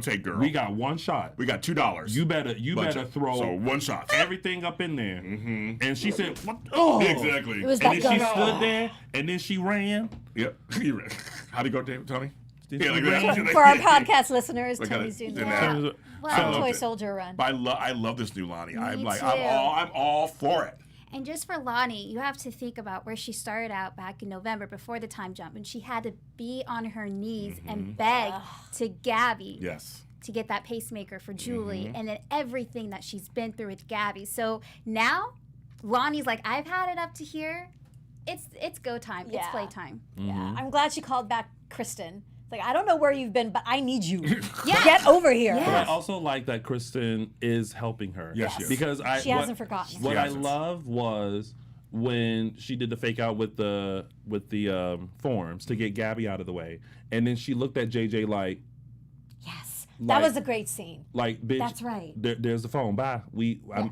take, girl. we got one shot. We got $2. You better Budget. throw So one shot. everything up in there. And she said, what? Oh, Exactly. It was And that then she go. stood there, and then she ran. Yep. How'd it go, Dave, Tony? Then Yeah, she like ran. that. For our podcast listeners, Look at Tony's it. doing Did that. that. Well, I loved Toy it. Soldier run. But I love this new Lonnie. I'm like, too. I'm all for it. And just for Lonnie, you have to think about where she started out back in November before the time jump, and she had to be on her knees and beg to Gabby Yes. to get that pacemaker for Julie, and then everything that she's been through with Gabby. So now, Lonnie's like, I've had it up to here. It's go time. It's Yeah. play time. Yeah, I'm glad she called back Kristen. It's like, I don't know where you've been, but I need you. Yeah. Get over here. But I also like that Kristen is helping her. Yes, yes. Because She hasn't forgotten. What She I hasn't. love was when she did the fake out with the forms to get Gabby out of the way, and then she looked at JJ like, Yes. Like- That was a great scene. like, bitch, That's right. There's the phone. Bye.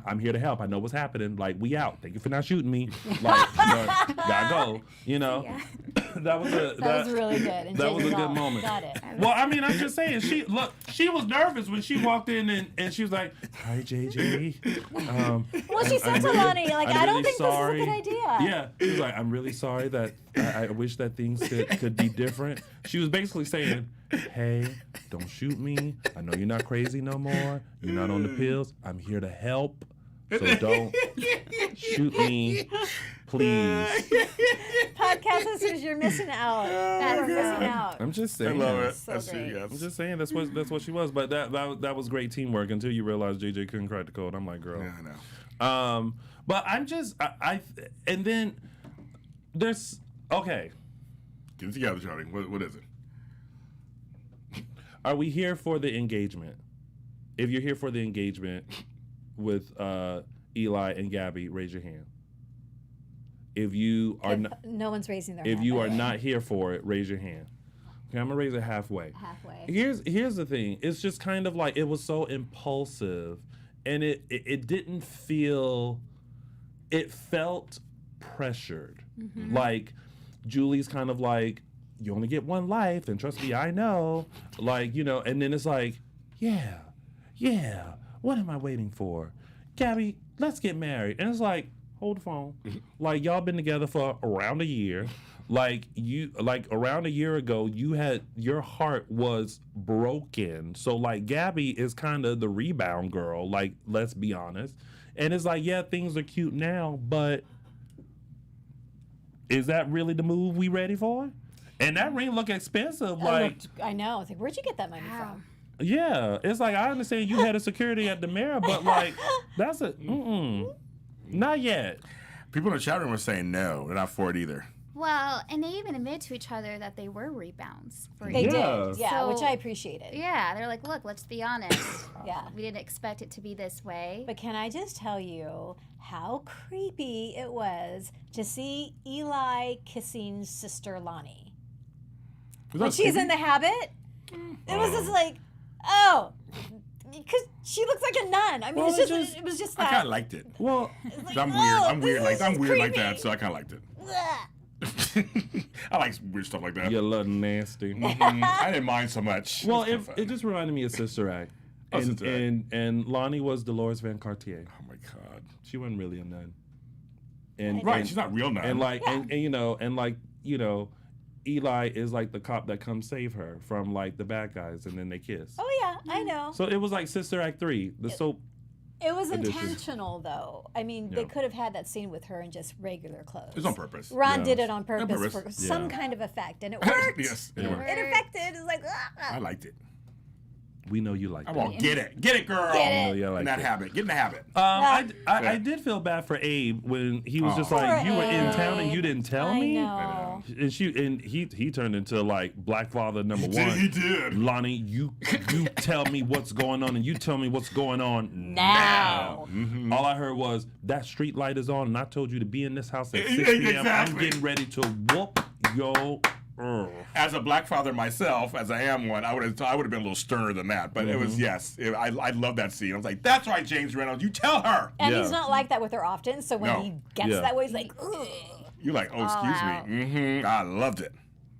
I'm here to help. I know what's happening. Like, we out. Thank you for not shooting me. Like, gotta go. That was That was really good. And that was a JJ's good all, moment. Got it. Well, I mean, I'm just saying. She was nervous when she walked in and she was like, "Hi, JJ." Well, she said to Lonnie, like, I'm I don't really think sorry. this is a good idea. Yeah, she was like, "I'm really sorry that I wish that things could be different." She was basically saying, "Hey, don't shoot me. I know you're not crazy no more. You're not on the pills. I'm here to help. So don't shoot me, please." Podcast listeners, you're missing out. You're missing out. I'm just I saying. love it. So That's great. I'm just saying that's what she was. But that was great teamwork until you realized JJ couldn't crack the code. I'm like, girl. Yeah, I know. But I'm just and then there's okay. Get it together, Johnny. What is it? Are we here for the engagement? If you're here for the engagement with Eli and Gabby, raise your hand. If you are not, No one's raising their if hand. you by are the way. not here for it, raise your hand. Okay, I'm gonna raise it halfway. Halfway. Here's the thing. It's just kind of like it was so impulsive, and it didn't feel. It felt pressured. Like Julie's kind of like, you only get one life, and trust me, I know. Like, and then it's like, yeah. What am I waiting for? Gabby, let's get married. And it's like, hold the phone. Like, y'all been together for around a year. Like around a year ago, your heart was broken. So like Gabby is kind of the rebound girl. Like, let's be honest. And it's like, yeah, things are cute now, but is that really the move we ready for? And that ring look expensive. Like, I know. It's like, where'd you get that money from? yeah, it's like I understand you had a security at the mirror, but like that's not yet. People in the chat room were saying no, they're not for it either. Well, and they even admit to each other that they were rebounds. For They you. did, yeah, So- which I appreciated. Yeah, they're like, look, let's be honest. Yeah. We didn't expect it to be this way. But can I just tell you how creepy it was to see Eli kissing sister Lonnie? When she's in the habit, it was just like, oh, because she looks like a nun. I mean, Well, it was just I that. kind of liked it. Well, like, I'm weird. oh, I'm weird. this I'm is weird like creepy. that, so I kind of liked it. Ugh. I like weird stuff like that. you little nasty. I didn't mind so much. Well, It's it fun. just reminded me of Sister Act. And, Sister Act. and Lonnie was Dolores Van Cartier. Oh my god. She wasn't really a nun. And Right, and, she's not real nun. and like and Eli is like the cop that comes save her from like the bad guys, and then they kiss. Oh yeah, I know. So it was like Sister Act 3, the soap. It was Edition. intentional, though. I mean, they could have had that scene with her in just regular clothes. It's on purpose. Ron Yeah. did it on purpose, purpose. for some Yeah. kind of effect, and it worked. Yes, it Yeah. worked. It affected. It's like, I liked it. We know you like I that. want get it, girl. Get it. Oh, yeah, I like in that it. habit, get in the habit. I did feel bad for Abe when he was just like, Poor you were in town and Abe. you didn't tell I me. know. And he turned into like Black Father number He one. did. Lonnie, you tell me what's going on, and you tell me what's going on Now. All I heard was that street light is on, and I told you to be in this house at 6 Yeah, p.m. I'm exactly. getting ready to whoop your. As a black father myself, as I am one, I would have been a little sterner than that. But it was I love that scene. I was like, that's right, James Reynolds, you tell her. And Yeah. he's not like that with her often, so when No. he gets Yeah. that way, he's like, ugh. You're like, oh, excuse wow. me. I loved it.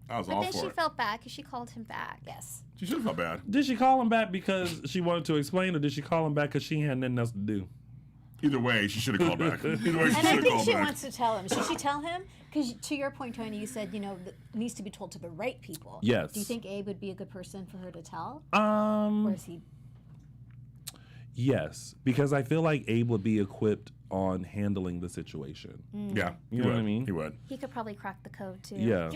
I was But all then for she it. felt bad because she called him back. Yes. She should have felt bad. Did she call him back because she wanted to explain, or did she call him back because she had nothing else to do? Either way, she should have called back. Either way, she And I should have think called she back. wants to tell him. Should she tell him? Because to your point, Tony, you said, that it needs to be told to the right people. Yes. Do you think Abe would be a good person for her to tell? Or is he? Yes, because I feel like Abe would be equipped on handling the situation. Yeah, You know what I mean? He would. He could probably crack the code too. Yeah.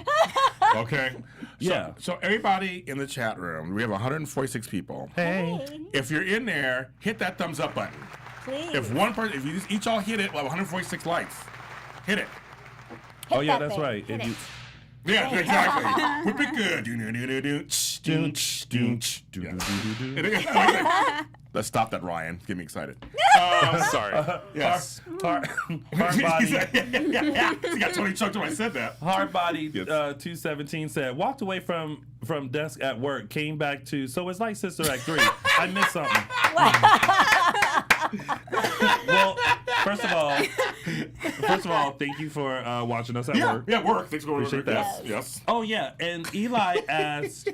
Okay. Yeah. So everybody in the chat room, we have 146 people. Hey. If you're in there, hit that thumbs up button. Please. If one person, if you just each all hit it, we'll have 146 likes. Hit it. Oh yeah, that that's thing. right. Hit If you, Yeah, exactly. Whip it good. Let's stop that, Ryan. Get me excited. I'm sorry. Yes. hard body, He got Tony choked when I said that. hard body. Yes. 217 said walked away from desk at work, came back to. So it's like Sister Act 3. I missed something. Well, first of all, thank you for watching us at Yeah, work. yeah, work. Thanks for going Appreciate to work. that. Yes. Oh yeah, and Eli asked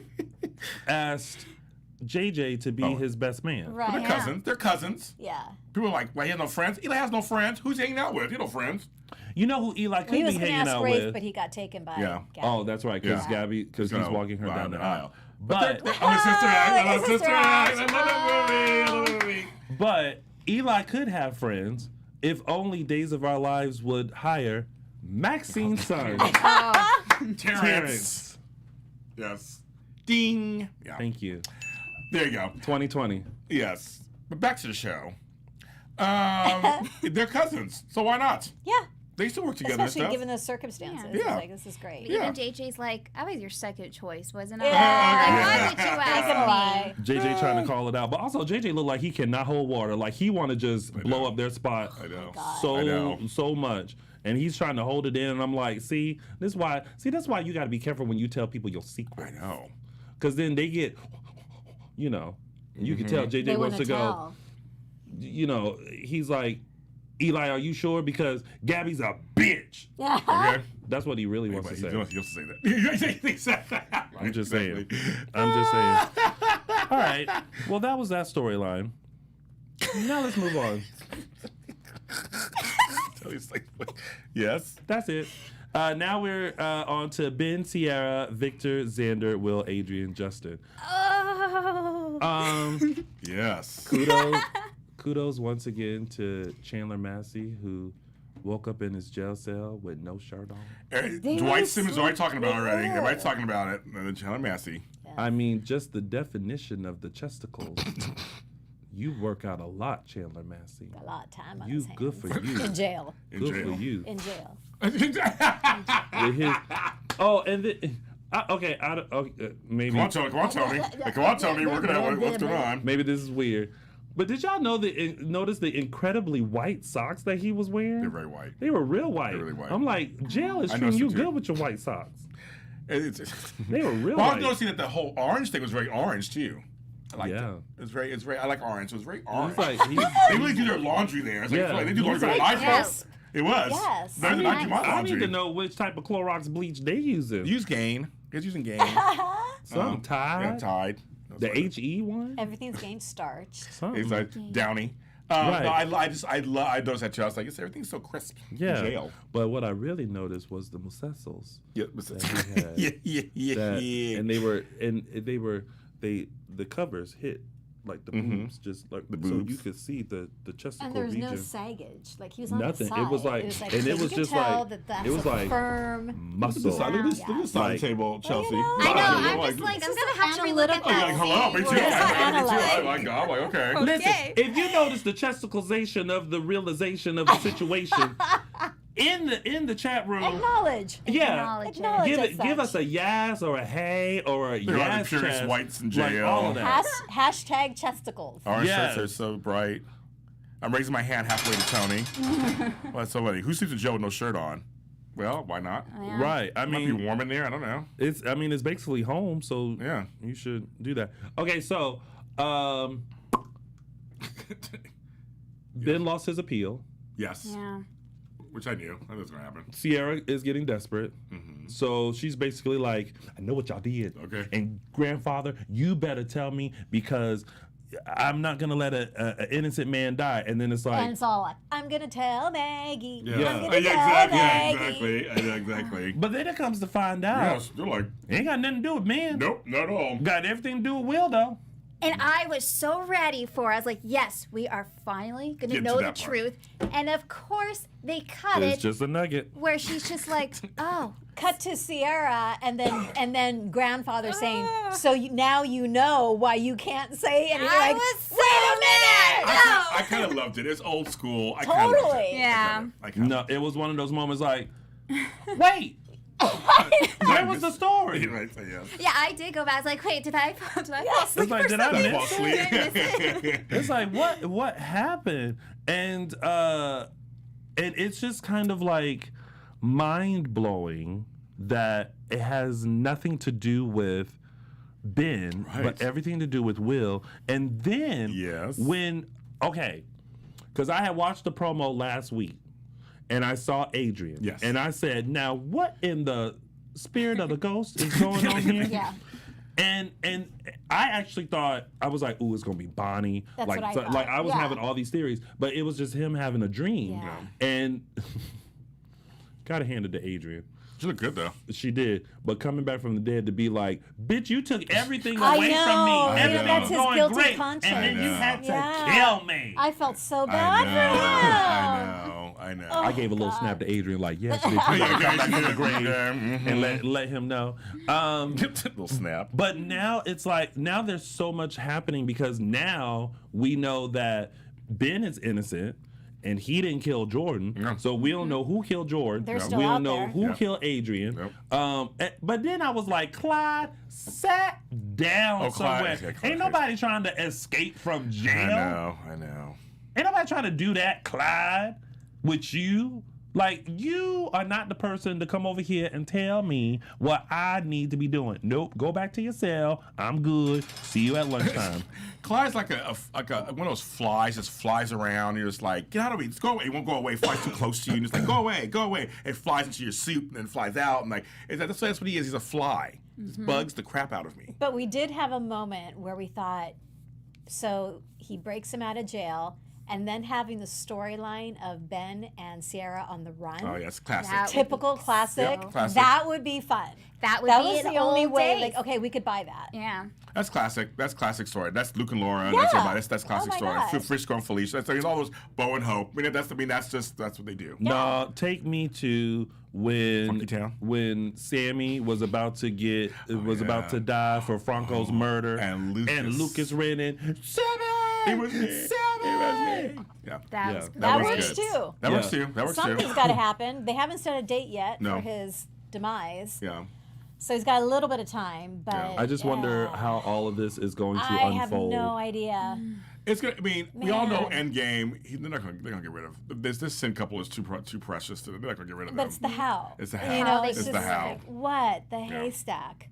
JJ to be his best man. Right. They're cousins. They're cousins. Yeah. People are like, well, he has no friends. Eli has no friends. Who's he hanging out with? He has no friends. You know who Eli could He be was going to hanging ask out Rafe, with? but he got taken by Yeah. Gabby. Oh, that's right, because Yeah. Gabby, because he's walking her down the aisle. But But I'm a Sister Act. I love Sister Sister Act. Act. I love that movie. I love that movie. but Eli could have friends if only Days of Our Lives would hire Maxine's son, Terrence. Yes. Ding. Yeah. Thank you. There you go. 2020. Yes. But back to the show. They're cousins, so why not? Yeah. They used to work together and Especially stuff. given the circumstances. Yeah. It's Yeah. like, this is great. Even Yeah. JJ's like, I was your second choice, wasn't I? Yeah. Why did you Not gonna ask lie. me? JJ trying to call it out, but also JJ looked like he cannot hold water. Like he want to just blow up their spot I know. so I know. so much, and he's trying to hold it in. And I'm like, that's why you got to be careful when you tell people your secret. I know. Because then they get, you can tell JJ They wants want to to go. tell. He's like, Eli, are you sure? Because Gabby's a bitch. Okay. That's what he really wants to He say. wants to say that. He said that. I'm just saying. Exactly. I'm just saying. All right. Well, that was that storyline. Now let's move on. He's like, yes. That's it. Now we're on to Ben, Sierra, Victor, Xander, Will, Adrian, Justin. Oh. Yes. Kudos once again to Chandler Massey, who woke up in his jail cell with no shirt on. Dwight Simmons already talking about it already. Everybody's talking about it. And then Chandler Massey. I mean, just the definition of the chesticles. You work out a lot, Chandler Massey. A lot of time on You his hands. good for you. In jail. In Good jail. for you. In jail. With his, and then, maybe. Come on, Tony. Come on, Tony. Hey, come on, Tony. Working out what's going on. Maybe this is weird. But did y'all notice the incredibly white socks that he was wearing? They're very white. They were real white. They're really white. I'm like, jail is I treating noticed you it too. good with your white socks. They were real Well, I white. was noticing that the whole orange thing was very orange too. I liked Yeah. it. It's very. I like orange. So it was very orange. It's like, They really do their laundry there. It's like, Yeah. they do laundry very It's nice. Yes. It was. Yes. Better than I do my I laundry. need to know which type of Clorox bleach they using. Use Gain. Guys using Gain. Some Tide. Yeah, Tide. The HE one. Everything's getting starched. Something. It's like Downy. Right. No, I noticed that too. I was like, everything's so crisp. Yeah. In jail. But what I really noticed was the mussels. Yeah. That he had. Yeah. And the covers hit like the boobs, just like The so boobs. you could see the testicle And there was region. no saggage. Like he was on Nothing. the side. It was like, and it you was could just tell like, that that's it was a like firm. muscle. Look at this Yeah. side Like- table, Chelsea. know, I know. Yeah. I'm just like, I'm This gonna is have to relook at analytical. Oh, you're that. like, hello, me too. scene. Yeah. Me too. I'm like, I'm like, okay. Listen, Okay. if you notice the chesticalization of the realization of the situation in the chat room, Acknowledge. yeah, Acknowledge. give us a yes or a hey or a They're like yes. Purist chest, whites in like jail. all of that. Hashtag chesticles. Orange Yes. shirts are so bright. I'm raising my hand halfway to Tony. Well, that's so funny. Who sleeps in jail with no shirt on? Well, why not? Right. I It might be mean, warm in there. I don't know. it's basically home, so Yeah. you should do that. Okay, so Ben lost his appeal. Yes. Yeah. Which I knew. That was going to happen. Sierra is getting desperate. So she's basically like, I know what y'all did. Okay. And grandfather, you better tell me because I'm not going to let an innocent man die. And then it's like, And it's all like, I'm going to tell Maggie. Yeah. I'm going to tell exactly. Maggie. Exactly. Exactly. but then it comes to find out, Yes. They're like, it ain't got nothing to do with men. nope, not at all. Got everything to do with Will, though. And I was so ready for. I was like, yes, we are finally gonna Get to know the that part. truth. And of course, they cut It's it just a nugget. where she's just like, oh, Cut to Sierra, and then grandfather saying, "So now you know why you can't say anything." I Like, was so wait a minute! mad. I kind of loved it. It's old school. I kinda loved it. Totally. Yeah. I kinda No, it was one of those moments like, wait, where was the story? Right, so yes. Yeah, I did go back. I was like, wait, did I fall It's asleep like, or did I something? miss Fall Did I miss asleep. it? It's like what happened, and it's just kind of like mind blowing that it has nothing to do with Ben, Right. but everything to do with Will. And then Yes. because I had watched the promo last week, and I saw Adrian, Yes. and I said, now what in the spirit of the ghost is going on here? Yeah. And I actually thought, I was like, ooh, it's gonna be Bonnie. That's like, what I so- thought. like I was Yeah. having all these theories, but it was just him having a dream. Yeah. And gotta hand it to Adrian. She looked good though. She did, but coming back from the dead to be like, bitch, you took everything I away know. from me. I Everything know. was That's his going guilty great, conscience. and then I you know. had to Yeah. kill me. I felt so I bad for him. know. I know. I gave a little God. snap to Adrian, like, yes, bitch, you gotta come back from the grave Mm-hmm. and let him know. Little snap. But now it's like, now there's so much happening because now we know that Ben is innocent and he didn't kill Jordan. Yeah. So we don't know who killed Jordan. They're we still don't out know there. who Yeah. killed Adrian. Yep. But then I was like, Clyde, sat down Oh, somewhere. Clyde. Yeah, Clyde. Ain't nobody trying to escape from jail. I know. Ain't nobody trying to do that, Clyde, with you. Like, you are not the person to come over here and tell me what I need to be doing. Nope, go back to your cell. I'm good. See you at lunchtime. Clyde's like a one of those flies that flies around. You're just like, get out of me, just go away. It won't go away. It flies too close to you. And it's like, go away. It flies into your suit and then flies out. And like, that's what he is. He's a fly. Just bugs the crap out of me. But we did have a moment where we thought, so he breaks him out of jail, and then having the storyline of Ben and Sierra on the run. Oh, yes, classic. That- Typical classic. Classic. That would be fun. That would That be was an the only old way. days. Like, okay, we could buy that. Yeah. That's classic. That's classic story. That's Luke and Laura. Yeah. That's everybody. That's classic Oh my story. gosh. Frisco and Felicia. That's all those Bo and Hope. That's what they do. No, take me to Funky Town? when Sammy was about to about to die for Franco's murder, And Lucas ran in. Sammy, It was me. It was me. Yeah. That Yeah. was good. That was works good. too. That works Yeah. too. That works Something's too. got to happen. They haven't set a date yet No. for his demise. Yeah. So he's got a little bit of time, but Yeah. I just wonder how all of this is going to I unfold. have no idea. It's gonna. I mean, we all know Man. Endgame. They're gonna get rid of this sin couple is too precious. They're not gonna get rid of But them. it's the how. It's the You how. know, It's it's the just how. like, what? The haystack.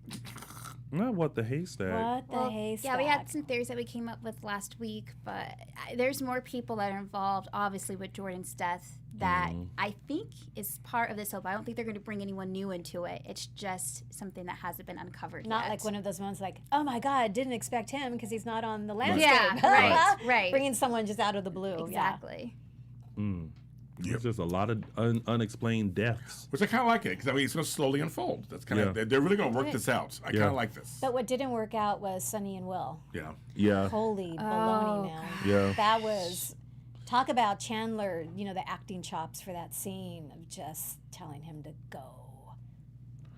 Not what the haystack. What the Well, haystack? yeah, we had some theories that we came up with last week, but there's more people that are involved, obviously, with Jordan's death that I think is part of this hope. I don't think they're going to bring anyone new into it. It's just something that hasn't been uncovered Not yet. like one of those ones like, oh my God, didn't expect him because he's not on the landscape. Yeah, right. Bringing someone just out of the blue. Exactly. There's just a lot of unexplained deaths. Which I kind of like it because it's going to slowly unfold. That's kind of they're really going to work this out. I kind of like this. But what didn't work out was Sonny and Will. Yeah. Yeah. Holy baloney, man. Yeah. That was, talk about Chandler, the acting chops for that scene of just telling him to go.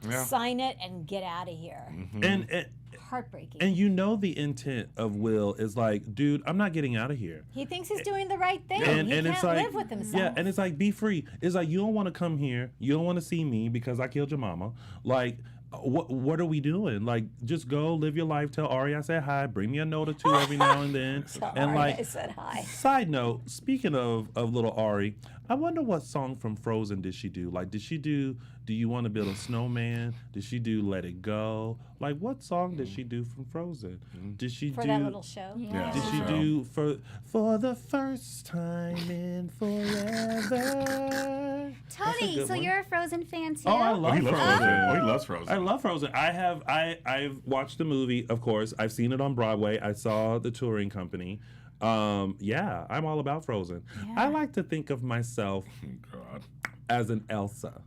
Yeah. Sign it and get out of here. And Heartbreaking. and the intent of Will is like, dude, I'm not getting out of here. He thinks he's doing the right thing. And he it's can't like, live with himself. yeah, and it's like, be free. It's like, you don't want to come here. You don't want to see me because I killed your mama. Like, what are we doing? Like, just go live your life. Tell Ari I said hi. Bring me a note or two every now and then. And like, I said hi. side note, speaking of little Ari, I wonder what song from Frozen did she do? Like, did she do Do You Want to Build a Snowman? Did she do Let It Go? Like, what song did she do from Frozen? Did she For do that little show. Yeah. Did she do for the first time in forever? Tony, good so one. you're a Frozen fan too? Oh, I love He loves Frozen. Frozen. Oh, he loves Frozen. I love Frozen. I've watched the movie, of course. I've seen it on Broadway. I saw the touring company. Yeah, I'm all about Frozen. I like to think of myself God. as an Elsa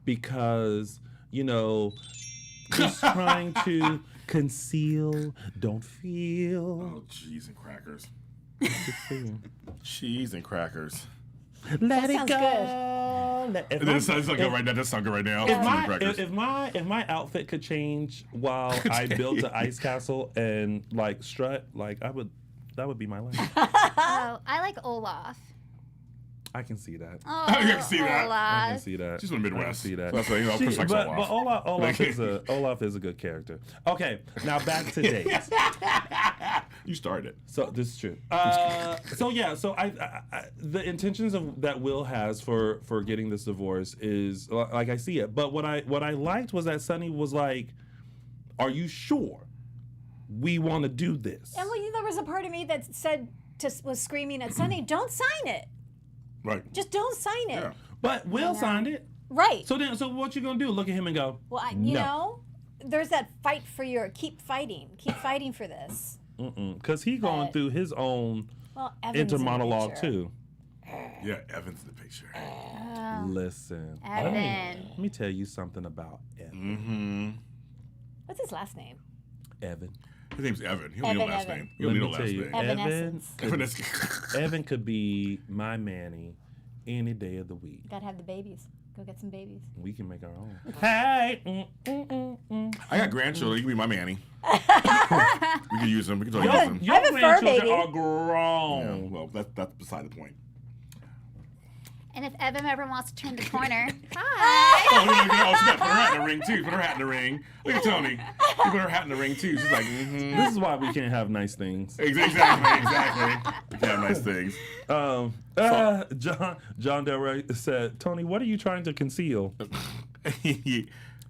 because, just trying to conceal, don't feel. Oh, cheese and crackers. Just saying. Cheese and crackers. Let it sounds go. And then it's not good right now. That sound good right now. Cheese and crackers. If my outfit could change while I built the ice castle and like strut, like that would be my life. Oh, I like Olaf. I can see that. Oh, I can see that. I can Olaf. see that. She's from the I can Midwest. see that. So that's why, Chris likes but Olaf. Olaf is a good character. Okay, now back to dates. You started it. So this is true. So the intentions that Will has for getting this divorce is like I see it. But what I liked was that Sonny was like, "Are you sure we want to do this?" And there was a part of me that was screaming at Sonny, don't sign it. Right. Just don't sign it. Yeah. But Will signed it. Right. So what you gonna do? Look at him and go, Well, no. there's that fight for keep fighting for this. because he going But- through his own Well, Evan's in the monologue picture. too. Yeah, Evan's in the picture. Listen, Evan. let me tell you something about Evan. Mm-hmm. What's his last name? Evan. His name's Evan. He don't need no Evan, last Evan. name. He don't need no last name. Evan, Evanescence. Evan could be my Manny any day of the week. Gotta have the babies. Go get some babies. We can make our own. Hey, I got grandchildren. You can be my Manny. We can use them. We can totally use them. your I have a fur grandchildren baby. are Yeah, grown. well, that's beside the point. And if Evan ever wants to turn the corner, hi. Oh, look at her. Oh, she got put her hat in the ring too. Put her hat in the ring. Look at Tony. She put her hat in the ring too. She's like, mm-hmm. This is why we can't have nice things. Exactly. We can have nice things. John Del Rey said, "Tony, what are you trying to conceal?"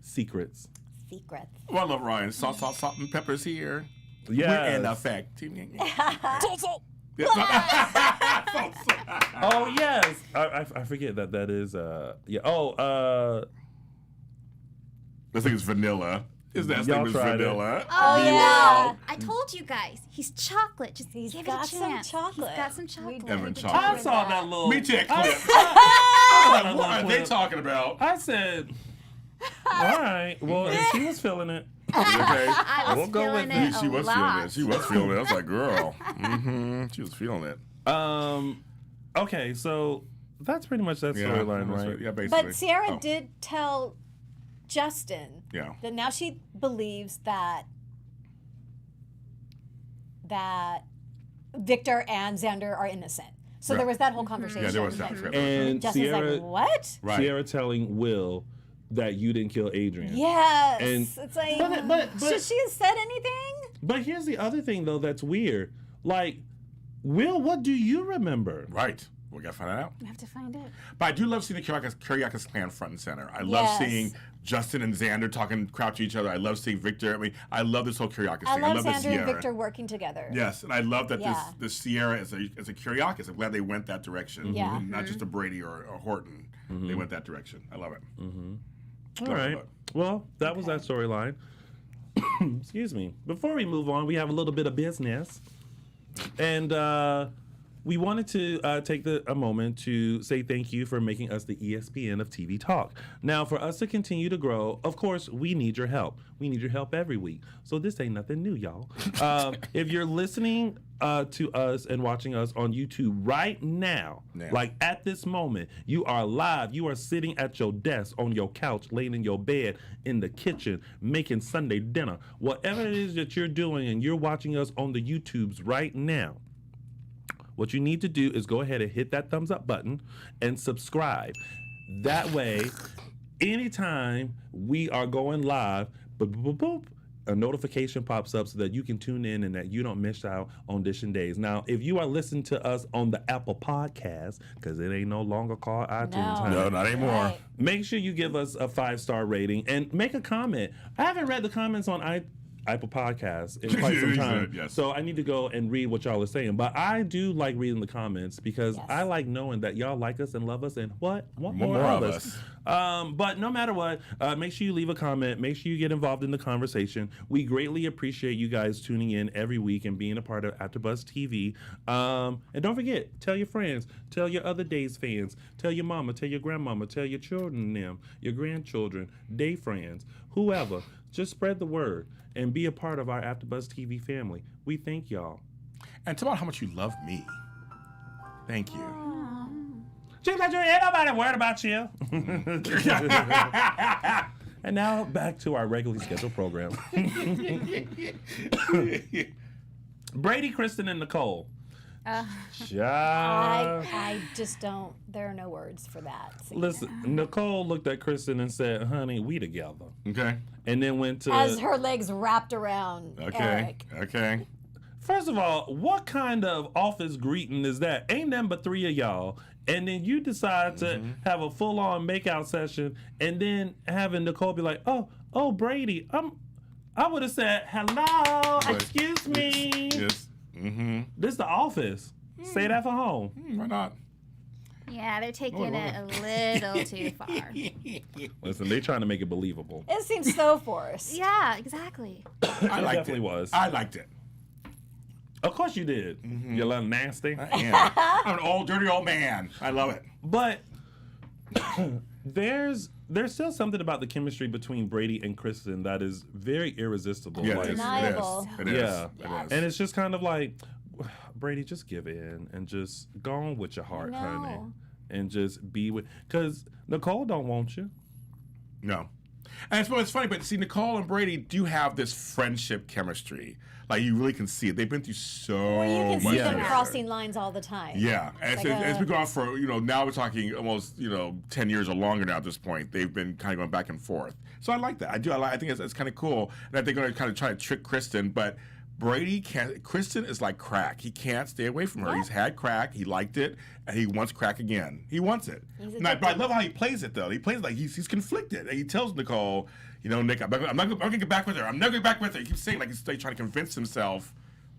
Secrets. Secrets. Well, I love Ryan. Salt, and pepper's here. Yes. We're in effect. Salt. Oh yes, I forget that is yeah. This thing is vanilla. His last Y'all name is tried it. vanilla. Oh, yeah. Yeah. I told you guys, he's chocolate. Just He's give got it a some chance. chocolate. He's got some chocolate. Evan I chocolate. saw that little. Me too, clip. I What are they talking about? I said, all right. Well, if she was feeling it. Okay. I was We'll go feeling with it She a was lot. feeling it. She was feeling it. I was like, girl. She was feeling it. Okay, so that's pretty much that storyline, right? Yeah, basically. But Sierra Oh, did tell Justin Yeah. that now she believes that Victor and Xander are innocent. So Yeah. there was that whole conversation. Yeah, there was Like, that. And Justin's Sierra, like, what? Right. Sierra telling Will that you didn't kill Adrian. Yes. And- it's like, but- should she have said anything? But here's the other thing, though, that's weird. Like, Will, what do you remember? Right. We got to find that out. We have to find it. But I do love seeing the Kiriakis clan front and center. I love Yes. seeing Justin and Xander talking crap to each other. I love seeing Victor. I mean, I love this whole Kiriakis I thing. love I love the Xander and Sierra. Victor working together. Yes, and I love that Yeah. this Sierra is a Kiriakis. I'm glad they went that direction. Yeah. And not just a Brady or a Horton. They went that direction. I love it. All right. Well, that was that storyline. Excuse me. Before we move on, we have a little bit of business. And we wanted to take a moment to say thank you for making us the ESPN of TV Talk. Now, for us to continue to grow, of course, we need your help. We need your help every week. So this ain't nothing new, y'all. If you're listening to us and watching us on YouTube right now, Yeah. like at this moment, you are live. You are sitting at your desk, on your couch, laying in your bed, in the kitchen, making Sunday dinner. Whatever it is that you're doing and you're watching us on the YouTubes right now, what you need to do is go ahead and hit that thumbs up button and subscribe. That way, anytime we are going live, boop, boop, boop, boop, a notification pops up so that you can tune in and that you don't miss out on Dishin Days. Now, if you are listening to us on the Apple Podcast, because it ain't no longer called iTunes, No. honey, No, not anymore. Right. make sure you give us a 5-star rating and make a comment. I haven't read the comments on Apple Podcasts in quite some time. Yes. So I need to go and read what y'all are saying. But I do like reading the comments because Yes. I like knowing that y'all like us and love us and want more More of of us. But no matter what, make sure you leave a comment. Make sure you get involved in the conversation. We greatly appreciate you guys tuning in every week and being a part of AfterBuzz TV. And don't forget, tell your friends, tell your other Days fans, tell your mama, tell your grandmama, tell your children, them, your grandchildren, day friends, whoever. Just spread the word and be a part of our AfterBuzz TV family. We thank y'all. And tell about how much you love me. Thank you. James Lott Jr, ain't nobody worried about you. And now back to our regularly scheduled program. Brady, Kristen, and Nicole. I just don't, there are no words for that. Listen, Nicole looked at Kristen and said, honey, we together. Okay. And then went to... As her legs wrapped around Okay. Eric. Okay. First of all, what kind of office greeting is that? Ain't nothing but 3 of y'all. And then you decide to have a full-on makeout session and then having Nicole be like, oh, Brady, I would have said, hello, Right. excuse me. Yes. Mm-hmm. This the office. Say that for home. Why not? Yeah, they're taking it a little too far. Listen, they trying to make it believable. It seems so forced. Yeah, exactly. I liked definitely it. was. I liked it. Of course you did. You little nasty. Yeah. I'm an old, dirty old man. I love it. But there's still something about the chemistry between Brady and Kristen that is very irresistible. Yeah, Like, it is. Undeniable. It is. Yeah. It is. and it's just kind of like, Brady, just give in and just go on with your heart, honey, No. and just be with. Because Nicole don't want you. No. And it's funny, but see, Nicole and Brady do have this friendship chemistry. Like, you really can see it. They've been through so Well, you can much see them together. crossing lines all the time. Yeah, and Like it's been going on for, now we're talking almost, 10 years or longer now at this point. They've been kind of going back and forth. So I like that. I think it's kind of cool. And I think they're going to kind of try to trick Kristen, but Brady can't. Kristen is like crack. He can't stay away from her. Yeah. He's had crack. He liked it, and he wants crack again. He wants it. He's But I addicted. love how he plays it, though. He plays it like he's conflicted. And he tells Nicole, Nick, I'm not going to get back with her. I'm never going to get back with her. He keeps saying, like, he's trying to convince himself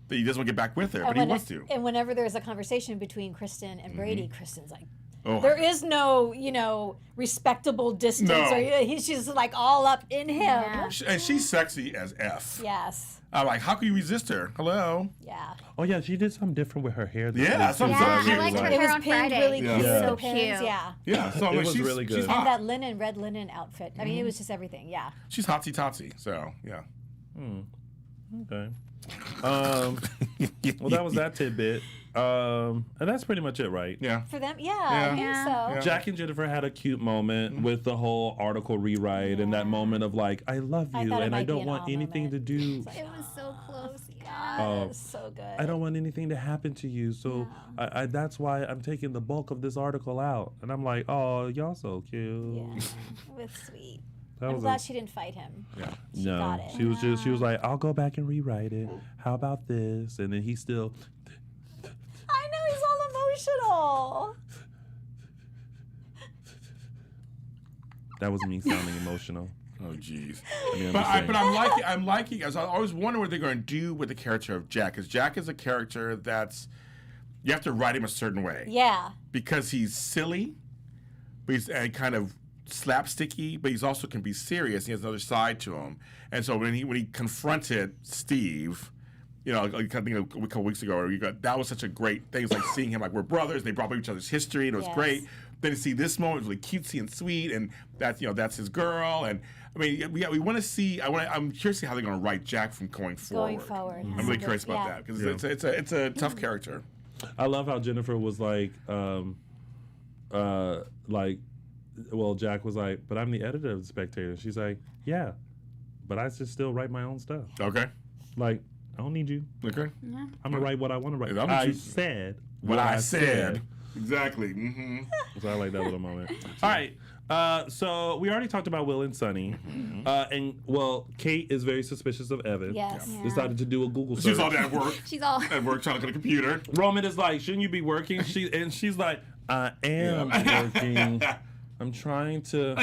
that he doesn't want to get back with her, but he wants to. And whenever there's a conversation between Kristen and Brady, Kristen's like, Oh. There is no, respectable distance. No. He's just like all up in him. Yeah. And she's sexy as F. Yes. I'm like, how can you resist her? Hello. Yeah. Oh yeah, she did something different with her hair. Yeah, something Yeah, so I cute. liked her It hair was on pinned Friday. really Yeah. cute. Yeah. So Pins, cute. Yeah. Yeah, so I It mean, was she's really good. She's And And hot. that red linen outfit. I mean, it was just everything. Yeah. She's hotsy totsy. So yeah. Okay. Well, that was that tidbit. And that's pretty much it, right? Yeah. For them, yeah, Yeah. I think Yeah. so. Yeah. Jack and Jennifer had a cute moment with the whole article rewrite and that moment of like, I love I you thought it and I might be don't an want awe anything moment. to do. It was so close. God, Oh. it was so good. I don't want anything to happen to you, so I that's why I'm taking the bulk of this article out. And I'm like, oh, y'all so cute. Yeah, it was sweet. That I'm was glad she didn't fight him. Yeah. She no, got it. she was like, I'll go back and rewrite it. How about this? And then he still. I know, he's all emotional. That was me sounding emotional. Oh jeez. I mean, I'm But just saying. I'm liking. As I always wonder what they're going to do with the character of Jack, because Jack is a character that's you have to write him a certain way Yeah. because he's silly, but he's kind of slapsticky, but he's also can be serious. He has another side to him, and so when he confronted Steve. I think a couple weeks ago, that was such a great thing. It's like seeing him like we're brothers. They brought up each other's history, and it was Yes. great. Then to see this moment, it was really cutesy and sweet, and that's his girl. And I mean, we want to see. I'm curious to see how they're going to write Jack from going forward. Going forward. I'm really curious about that because it's a tough character. I love how Jennifer was like, well, Jack was like, but I'm the editor of the Spectator. She's like, yeah, but I just still write my own stuff. Okay. Like, I don't need you. Okay. I'm gonna write what I want to write. Yeah, I'm I you- said What I said. Exactly. Mm-hmm. So I like that little moment. All right. So we already talked about Will and Sonny, and well, Kate is very suspicious of Evan. Yes. Yeah. Decided to do a Google search. She's all at work. She's all. At work trying to look at a computer. Roman is like, shouldn't you be working? She's like, I am working. I'm trying to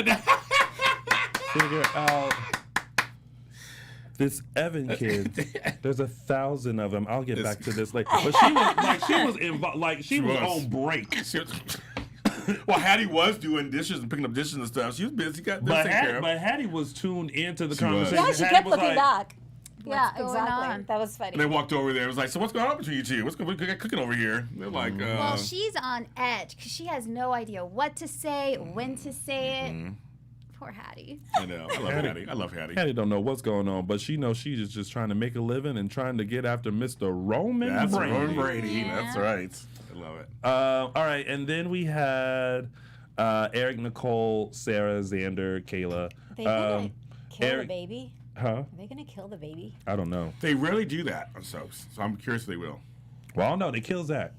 figure out this Evan kid. There's 1,000 of them. I'll get back to this later. But she was involved. Like she was on break. Well, Hattie was doing dishes and picking up dishes and stuff. She was busy. Got this taken care of. But Hattie was tuned into the She was. conversation. Yeah, she Hattie kept was looking like, back. Yeah, What's going exactly. on? That was funny. And they walked over there. It was like, so what's going on between you two? What's going on? We got cooking over here. They're like, Well, she's on edge because she has no idea what to say, when to say it. Poor Hattie. I know. I love Hattie. I love Hattie. Hattie don't know what's going on, but she knows she's just trying to make a living and trying to get after Mr. Roman That's Brady. Roman Brady. Yeah. That's right. I love it. All right, and then we had Eric, Nicole, Sarah, Xander, Kayla. They gonna kill Eric- the baby? Huh? Are they gonna kill the baby? I don't know. They rarely do that on soaps, so I'm curious if they will. Well, no, they kill Zach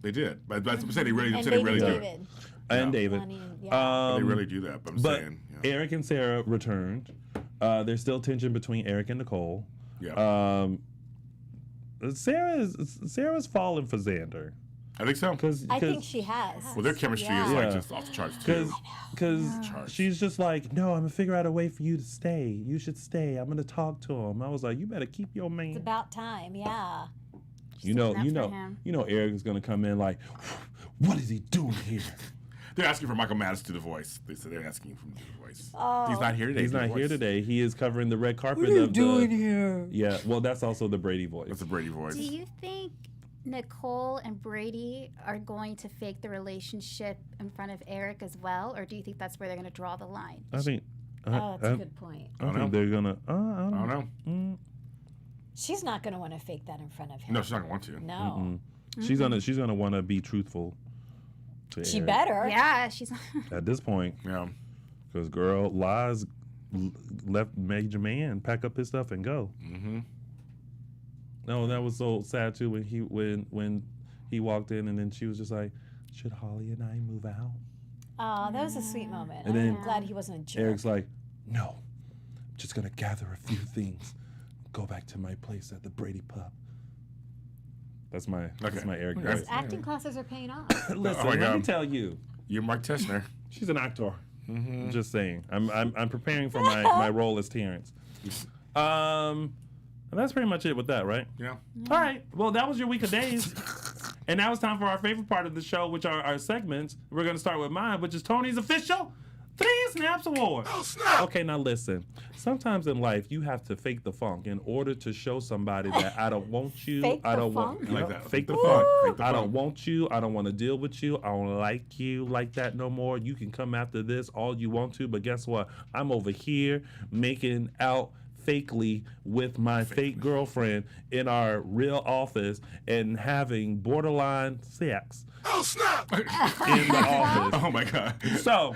They did, but that's what I'm saying. They really, And said they baby really do it. David. and Yeah. David. Lonnie and- yeah. They really do that. But I'm But saying, yeah. Eric and Sarah returned. There's still tension between Eric and Nicole. Yeah. Sarah's falling for Xander I think so. I think she has. Well, their chemistry is Yeah. like Yeah. just off the charts too. because she's just like, no, I'm gonna figure out a way for you to stay. You should stay. I'm gonna talk to him. I was like, you better keep your man. It's about time. Yeah. you know, sticking up for him. Eric is gonna come in like, what is he doing here? They're asking for Michael Madsen to do the voice. They said they're asking him to do the voice. Oh. He's not here today. He's to do not the here voice. today. He is covering the red carpet. What are you of doing the, here? Yeah, well, that's also the Brady voice. That's a Brady voice. Do you think Nicole and Brady are going to fake the relationship in front of Eric as well, or do you think that's where they're going to draw the line? I think. Oh, that's a good point. I don't think know. they're gonna. I I don't know. She's not gonna want to fake that in front of him. No, she's not gonna want to. No. She's gonna want to be truthful. To She Eric better. Yeah, she's. at this point, Yeah. because girl lies left major man pack up his stuff and go. Mm-hmm. No, that was so sad too when he walked in and then she was just like, should Holly and I move out? Oh, that was a sweet moment. And then I'm glad he wasn't a jerk. Eric's like, no, I'm just gonna gather a few things, go back to my place at the Brady pub. That's my Eric Okay. voice. His acting classes are paying off. Listen, Oh my let me God. tell you, You're Mark Tessner. she's an actor. Mm-hmm. I'm just saying. I'm preparing for my role as Terrence. And that's pretty much it with that, right? Yeah. All right. Well, that was your week of days. And now it's time for our favorite part of the show, which are our segments. We're going to start with mine, which is Tony's official 3 Snaps Award. Oh, snap. Okay, now listen. Sometimes in life, you have to fake the funk in order to show somebody that I don't want you. Fake I the don't funk? want I like that. Fake the Ooh. funk. Fake the I don't funk. want you. I don't want to deal with you. I don't like you like that no more. You can come after this all you want to, but guess what? I'm over here making out fakely with my fake girlfriend in our real office and having borderline sex Oh, snap. in the office. Oh, my God. So,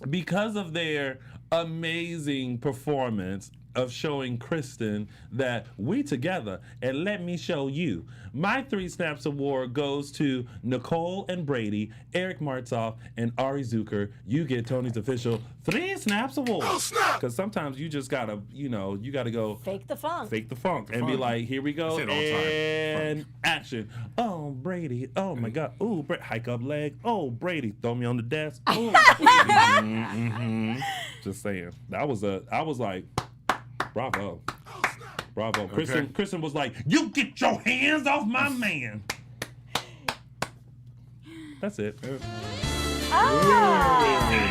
because of their amazing performance of showing Kristen that we together, and let me show you, my 3 Snaps Award goes to Nicole and Brady, Eric Martzoff, and Ari Zucker. You get Tony's official 3 Snaps Award. Oh, snap. Because sometimes you just gotta, you gotta go Fake the funk. fake the funk and be funk. like, here we go, I say it all the time. and action. Oh, Brady. Oh, my God. Ooh, hike up leg. Oh, Brady. Throw me on the desk. Oh, Brady. Just saying. I was like, bravo. Bravo. Kristen was like, you get your hands off my man. That's it. Ah.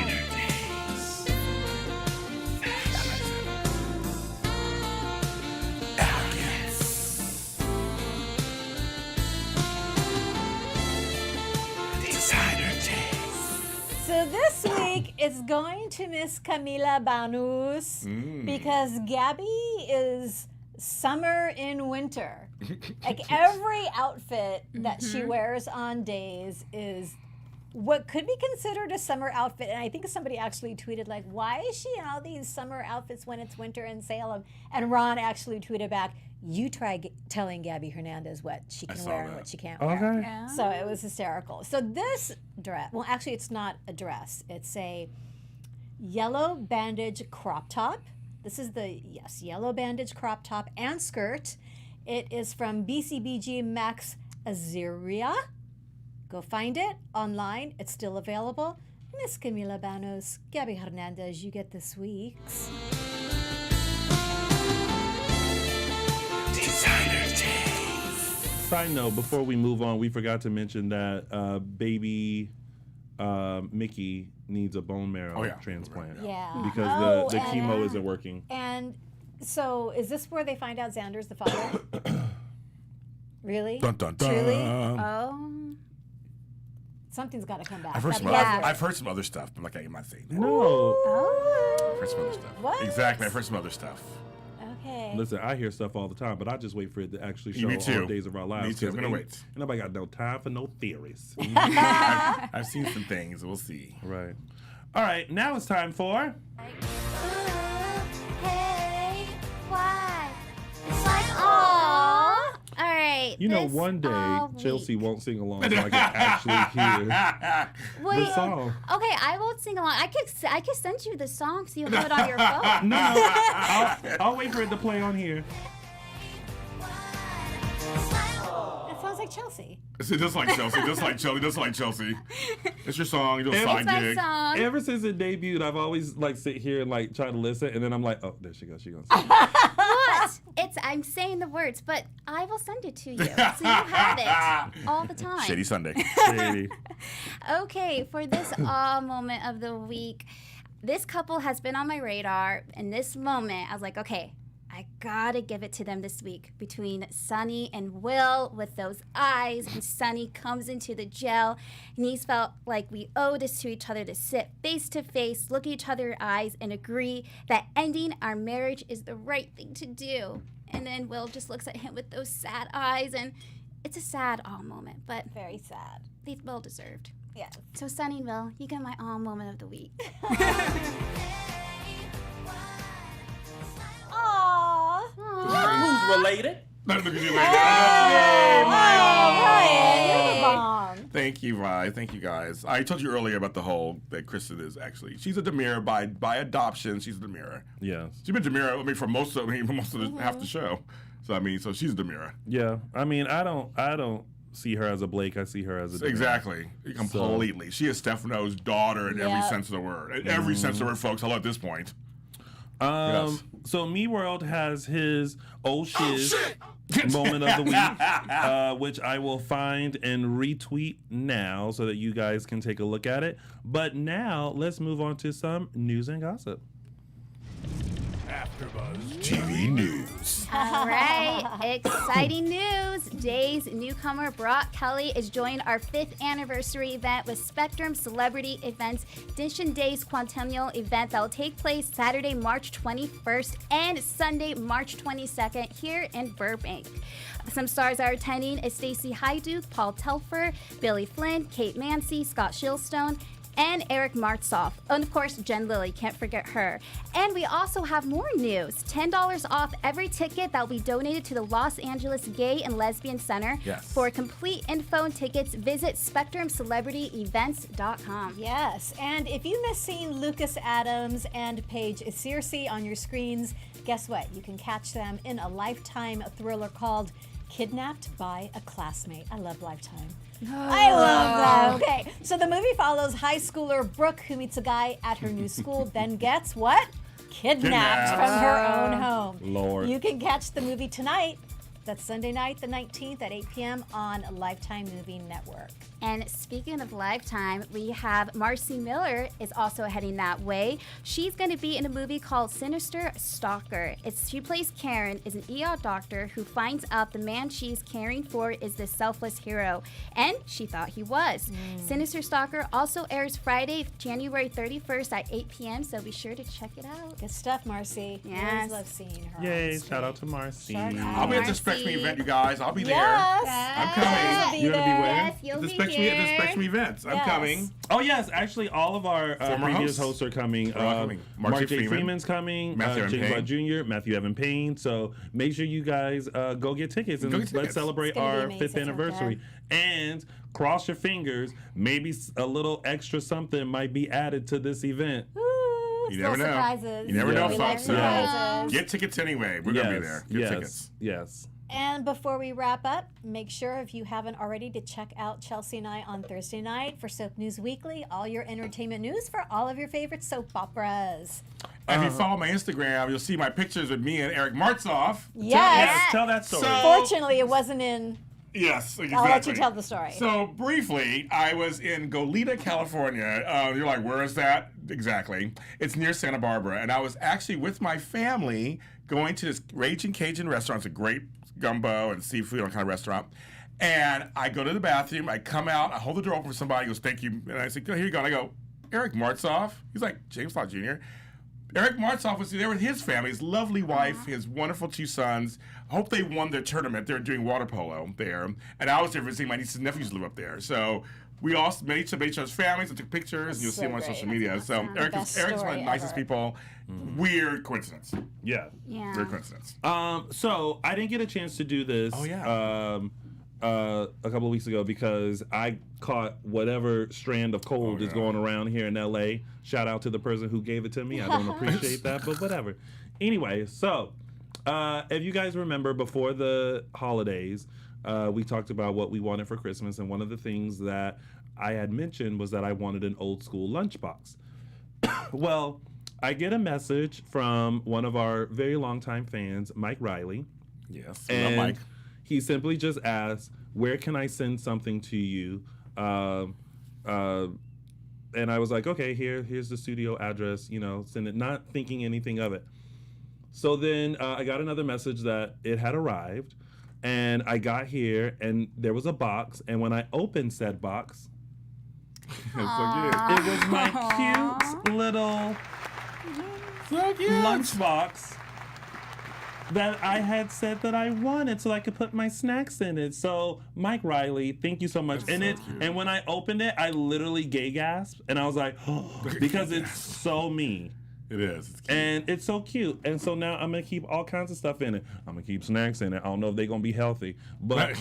So this week it's going to Miss Camila Banus because Gabby is summer in winter. Like every outfit that she wears on days is what could be considered a summer outfit. And I think somebody actually tweeted like, why is she in all these summer outfits when it's winter in Salem? And Ron actually tweeted back, you try telling Gabby Hernandez what she can wear and what she can't wear. Okay. Yeah. So it was hysterical. So this dress, well, actually, it's not a dress. It's a yellow bandage crop top. This is the, yellow bandage crop top and skirt. It is from BCBG Max Azeria. Go find it online. It's still available. Miss Camila Banos, Gabby Hernandez, you get this week's Side note, before we move on, we forgot to mention that baby Mickey needs a bone marrow transplant. Yeah. Because the chemo isn't working. And so is this where they find out Xander's the father? Really? Dun, dun, dun. Truly? Oh. Something's got to come back. I've heard, I've heard some other stuff, but I'm not saying that. No. Oh. I've heard some other stuff. What? Exactly, I've heard some other stuff. Okay. Listen, I hear stuff all the time, but I just wait for it to actually show Me all too. the days of our lives. Me too. I'm 'cause gonna ain't- wait. ain't nobody got no time for no theories. I've seen some things. We'll see. Right. All right, now it's time for... Hey, why? It's like, aww. All right. You know, this one day, all Chelsea week. won't sing along so I can actually hear Wait, the song. okay, I won't sing along. I could send you the song so you have it on your phone. No, I'll wait for it to play on here. It sounds like Chelsea. See, just like Chelsea, just like Chelsea, just like Chelsea. It's your song, your It's side It's my gig. song. Ever since it debuted, I've always like sit here and like try to listen, and then I'm like, oh, there she goes, she gonna sing. What? I'm saying the words, but I will send it to you so you have it all the time. Shady Sunday. Shady. Okay, for this awe moment of the week, this couple has been on my radar. In this moment, I was like, okay, I gotta give it to them this week. Between Sunny and Will with those eyes, and Sunny comes into the jail, and he's felt like we owe this to each other to sit face to face, look each other in the eyes, and agree that ending our marriage is the right thing to do. And then Will just looks at him with those sad eyes, and it's a sad awe moment, but Very sad. they well deserved. Yes. So Sunny and Will, you get my awe moment of the week. Aww. Who's related? Look at you later. Ryan, you're the bomb. Thank you, Ryan. Thank you, guys. I told you earlier about the whole that Kristen is actually she's a demure by adoption. She's a demure. Yes. She's been demure. I mean, for most of half the show. So she's a demure. Yeah. I mean, I don't see her as a Blake. I see her as a Demure. Exactly. Completely. She is Stefano's daughter in every Yep. sense of the word. In every sense of the word, folks. Hello at this point. Yes. So Me World has his oh shiz. moment of the week, which I will find and retweet now so that you guys can take a look at it. But now let's move on to some news and gossip. AfterBuzz TV News. All right, exciting news. Days newcomer Brock Kelly is joining our 5th anniversary event with Spectrum Celebrity Events DISHIN Days Quintennial event that will take place Saturday, March 21st and Sunday, March 22nd here in Burbank. Some stars are attending is Stacey Hyduke, Paul Telfer, Billy Flynn, Kate Mansi, Scott Shillstone, and Eric Martzoff. And of course, Jen Lilly, can't forget her. And we also have more news. $10 off every ticket that will be donated to the Los Angeles Gay and Lesbian Center. Yes. For complete info and tickets, visit SpectrumCelebrityEvents.com. Yes, and if you miss seeing Lucas Adams and Paige Searcy on your screens, guess what? You can catch them in a Lifetime thriller called Kidnapped by a Classmate. I love Lifetime. I love that. Okay, so the movie follows high schooler Brooke, who meets a guy at her new school, then gets what? Kidnapped from her own home. Lord. You can catch the movie tonight. That's Sunday night, the 19th at 8 p.m. on Lifetime Movie Network. And speaking of Lifetime, we have Marcy Miller is also heading that way. She's going to be in a movie called Sinister Stalker. She plays Karen, is an ER doctor who finds out the man she's caring for is this selfless hero, and she thought he was. Sinister Stalker also airs Friday, January 31st at 8 p.m., so be sure to check it out. Good stuff, Marcy. Yes. Always love seeing her. Yay, on shout out to Marcy. Shout out. I'll be at the Marcy. Spectrum event, you guys. I'll be there. Yes. I'm coming. You're gonna be where? Yes, you'll The be Spectrum, here. the Spectrum events. I'm Yes. coming. Oh yes, actually, all of our Former previous hosts. hosts are coming. They're all coming. Mark J. Freeman. Freeman's coming. Matthew Evan James Lott Payne. Jr. Matthew Evan Payne. So make sure you guys go get tickets and Go get let's tickets. celebrate It's gonna be our amazing. 5th anniversary. And cross your fingers, maybe a little extra something might be added to this event. Ooh, You still never know. surprises. You never know, We like folks. So surprises. get tickets anyway. We're gonna be there. Get yes, tickets. yes. And before we wrap up, make sure if you haven't already to check out Chelsea and I on Thursday night for Soap News Weekly, all your entertainment news for all of your favorite soap operas. And if you follow my Instagram, you'll see my pictures with me and Eric Martzoff. Yes. Tell that story. So- Fortunately, it wasn't in. Yes, exactly. I'll let you tell the story. So briefly, I was in Goleta, California. You're like, where is that? Exactly. It's near Santa Barbara. And I was actually with my family going to this Raging Cajun restaurant. It's a great gumbo and seafood kind of restaurant. And I go to the bathroom. I come out. I hold the door open for somebody. He goes, thank you. And I say, here you go. And I go, Eric Martzoff? He's like, James Lott Jr. Eric Martzoff was there with his family, his lovely wife, his wonderful 2 sons. I hope they won their tournament. They were doing water polo there. And I was there visiting my nieces and nephews live up there. So we all met each other's families and took pictures, and you'll see so them on great. social media. So Best Eric's one of story the nicest ever. people. Weird coincidence. Yeah. Yeah. Weird coincidence. So I didn't get a chance to do this. Oh, yeah. A couple of weeks ago because I caught whatever strand of cold is yeah. going around here in LA. Shout out to the person who gave it to me. I don't appreciate that, but whatever. Anyway, so if you guys remember before the holidays, we talked about what we wanted for Christmas, and one of the things that I had mentioned was that I wanted an old school lunchbox. Well, I get a message from one of our very longtime fans, Mike Riley. Yes. And Mike. he simply just asked, where can I send something to you? And I was like, okay, here's the studio address, send it, not thinking anything of it. So then I got another message that it had arrived, and I got here, and there was a box, and when I opened said box, It's so cute. it was my cute little So cute. lunchbox that I had said that I wanted so I could put my snacks in it. So Mike Riley, thank you so much. And when I opened it, I literally gay gasped, and I was like, oh, because it's so me. It is. It's cute. And it's so cute. And so now I'm gonna keep all kinds of stuff in it. I'm gonna keep snacks in it. I don't know if they're gonna be healthy, but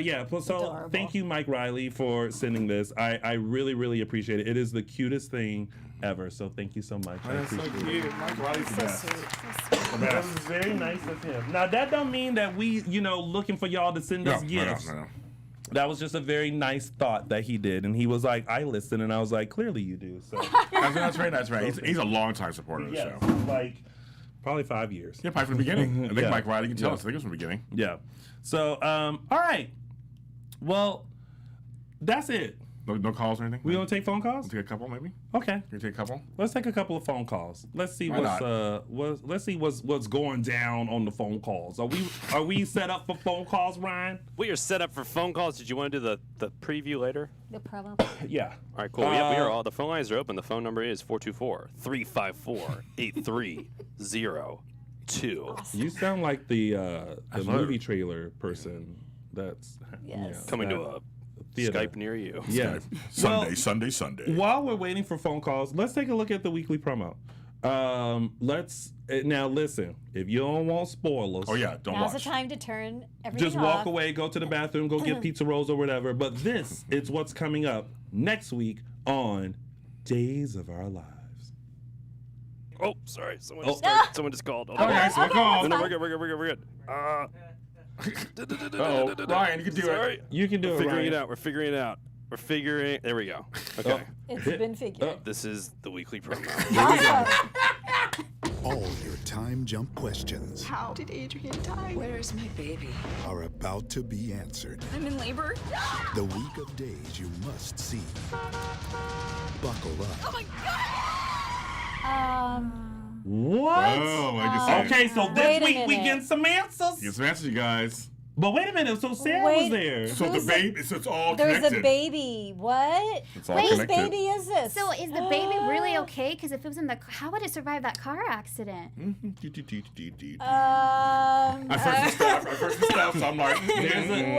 yeah. So Adorable. thank you, Mike Riley, for sending this. I really, really appreciate it. It is the cutest thing ever. So thank you so much. I That's so appreciate it. cute. Mike Riley's the So best. sweet. The That best. was very nice of him. Now that don't mean that we, looking for y'all to send us gifts. No. That was just a very nice thought that he did, and he was like, "I listen," and I was like, "Clearly you do." So That's right. That's right. He's a longtime supporter of the yes, show. like Probably 5 years. Yeah, probably from the beginning. I think Yeah. Mike Riley can tell Yeah. us. I think it was from the beginning. Yeah. So, all right. Well, that's it. No calls or anything? We gonna take phone calls? Take a couple, maybe? Okay. Can you take a couple? Let's take a couple of phone calls. Let's see Why let's see what's going down on the phone calls. Are we set up for phone calls, Ryan? We are set up for phone calls. Did you want to do the preview later? The promo. Yeah. All right, cool. Yeah, we are all. The phone lines are open. The phone number is 424-354-8302. You sound like the love movie it. trailer person that's Yes. Coming to a theater. Skype near you. Yeah. Sunday. While we're waiting for phone calls, let's take a look at the weekly promo. Let's now listen. If you don't want spoilers, Oh, yeah, don't Now's watch. the time to turn everything just off. walk away, go to the bathroom, go get pizza rolls or whatever. But this is what's coming up next week on Days of Our Lives. Oh, sorry. Someone Oh. just called. Hold Okay, on. so we're calling. No, we're good. We're good. Uh-oh. Ryan, you can do Sorry. it. You can do it. Figuring Ryan. it out. We're figuring it out. There we go. Okay. It's been figured. This is the weekly promo. Awesome. All your time jump questions How did Adrian die? Where's my baby? are about to be answered. I'm in labor. The week of days you must see. Buckle up. Oh my god! What? Oh, I can see. Okay, so Wait this a week we minute. get some answers. Get some answers, you guys. But wait a minute. So Sarah Wait. was there. So Who's the baby, so it's all There's connected. a baby. What? It's all Whose connected. baby is this? So is the baby really okay? Because if it was in the, how would it survive that car accident? I've heard some stuff, so I'm like, There's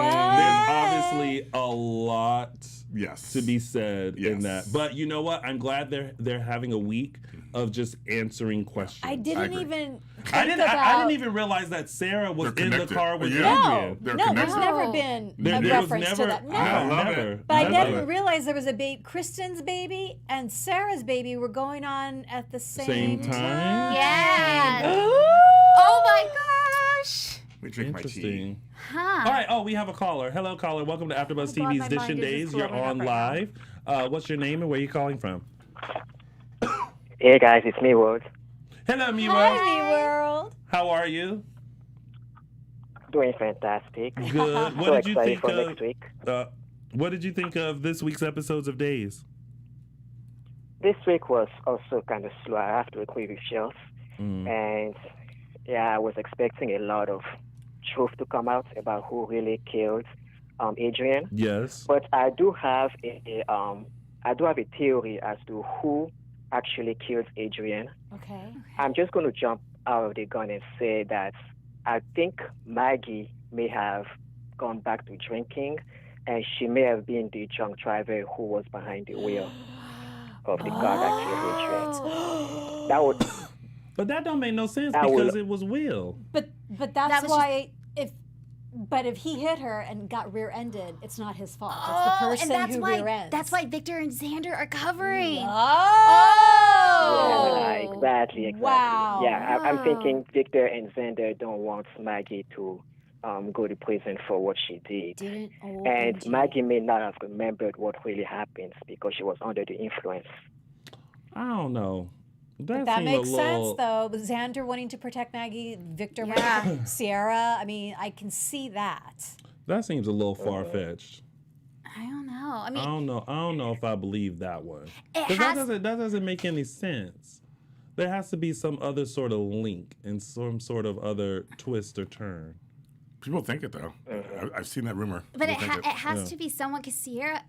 obviously a lot yes. to be said in Yes. that. But you know what? I'm glad they're having a week of just answering questions. I didn't agree. even think I didn't about. even realize that Sarah was They're in the connected. car with Yeah. No, Adrian. They're no, there's connected. never been There a was reference never, to that. No. I love never. it. But I love didn't it. realize there was a baby. Kristen's baby and Sarah's baby were going on at the same time? Yeah. Oh my gosh. Let me drink my tea. Interesting. Huh. All right. Oh, we have a caller. Hello, caller. Welcome to AfterBuzz Oh, God, TV's my Dishin mind is Days. just You're blowing up on right live. What's your name and where are you calling from? Hey guys, it's me, World. Hello, Miwa. Hi, world. How are you? Doing fantastic. Good. What So did you excited think for of? next week. What did you think of this week's episodes of Days? This week was also kind of slow. I have to agree with Chelsea. And yeah, I was expecting a lot of truth to come out about who really killed Adrian. Yes. But I do have a theory as to who actually killed Adrian. Okay. I'm just going to jump out of the gun and say that I think Maggie may have gone back to drinking, and she may have been the drunk driver who was behind the wheel of the car that killed Adrian. That would, But that don't make no sense That because would- it was Will. But That that's was why if he hit her and got rear-ended, it's not his fault. It's the Oh, person and that's who why rear-ends. that's why Victor and Xander are covering. Oh. yeah, exactly. Wow. Yeah, I'm thinking Victor and Xander don't want Maggie to go to prison for what she did. Didn't And OMG. Maggie may not have remembered what really happened because she was under the influence. I don't know. But that seemed a makes little- sense, though. Xander wanting to protect Maggie, Victor Yeah. wanting Sierra. I mean, I can see that. That seems a little far fetched. I don't know. I I mean, don't know. I don't know if I believe that one. It 'Cause has- that doesn't make any sense. There has to be some other sort of link and some sort of other twist or turn. People think it, though. I've seen that rumor. but People think it has Yeah. to be someone because Sierra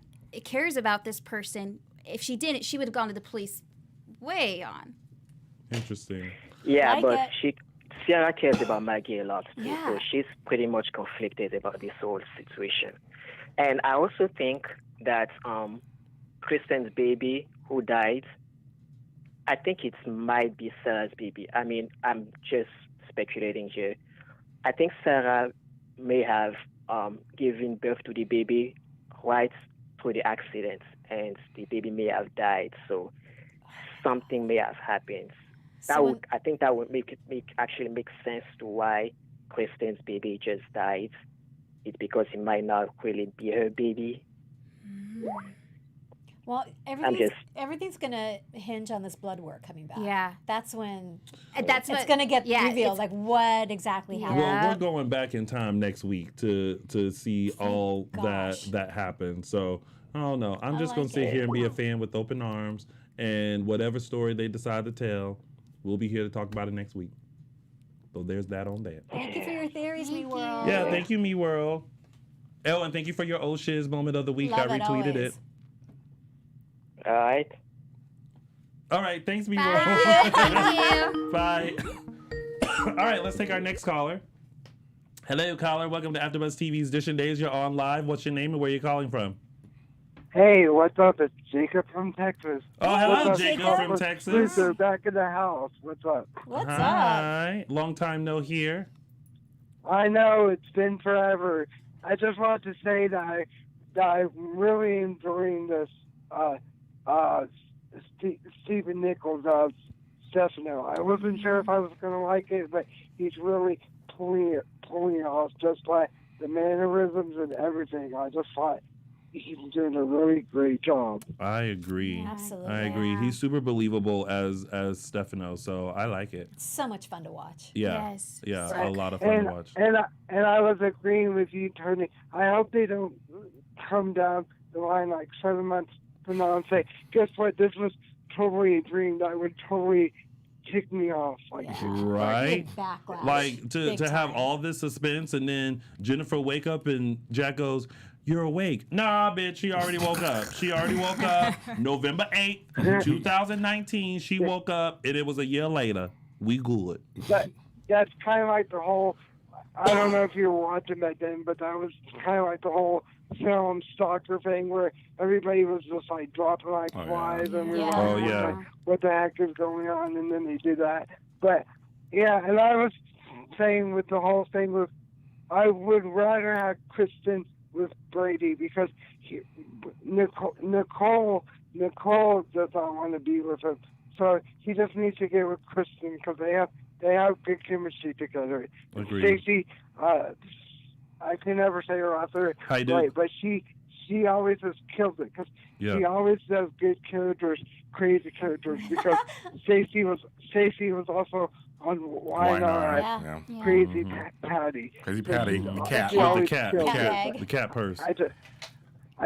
cares about this person. If she didn't, she would have gone to the police way on. Interesting. Yeah, Like but it. Sierra cares about Maggie a lot too, Yeah. so she's pretty much conflicted about this whole situation. And I also think that Kristen's baby who died, I think it might be Sarah's baby. I mean, I'm just speculating here. I think Sarah may have given birth to the baby right through the accident, and the baby may have died. So something may have happened. I think that would actually make sense to why Kristen's baby just died. It's because it might not really be her baby. Well, everything's going to hinge on this blood work coming back. Yeah. That's when That's it's going to get revealed, like what exactly happened. Well, we're going back in time next week to see all that happened. So I don't know. I'm just going to sit here and be a fan with open arms, and whatever story they decide to tell, we'll be here to talk about it next week. So there's that on that. Thank you for your theories, Me World. Yeah, thank you, Me World. Oh, and thank you for your old shiz moment of the week. Love I retweeted it. All right. All right, thanks, Me Bye. World. Thank you. Bye. All right, let's take our next caller. Hello, caller. Welcome to AfterBuzz TV's Dishin Days. You're on live. What's your name and where are you calling from? Hey, what's up? It's Jacob from Texas. Oh, hello, What's Jacob up? from Texas. Luther, back in the house. What's up? What's up? Hi. Long time no hear. I know, it's been forever. I just wanted to say that I'm really enjoying this Stephen Nichols Stefano. I wasn't sure if I was going to like it, but he's really pulling it off, just like the mannerisms and everything. I just thought he's doing a really great job. I agree. Absolutely. I agree. He's super believable as Stefano, so I like it. So much fun to watch. Yeah. Yes. Yeah, a lot of fun to watch. And I was agreeing with you, Tony. I hope they don't come down the line like 7 months from now and say, guess what, this was totally a dream that would totally kick me off. Like, Right? Big backlash. Like Big to have time. all this suspense and then Jennifer wake up and Jack goes, "You're awake." Nah, bitch, she already woke up. She already woke up. November 8th, 2019, she woke up and it was a year later. We good. That's kind of like the whole, I don't know if you were watching back then, but that was kind of like the whole film stalker thing where everybody was just like dropping like flies and we were like, what the heck is going on? And then they did that. But yeah, and I was saying with the whole thing with, I would rather have Kristen with Brady because Nicole does not want to be with him. So he just needs to get with Kristen because they have good chemistry together. Agreed. Stacey, I can never say her author right, but she always has killed it because she always does good characters, crazy characters. Because Stacey was also on Why Not Crazy Patty. Crazy Patty, the cat. The cat purse. I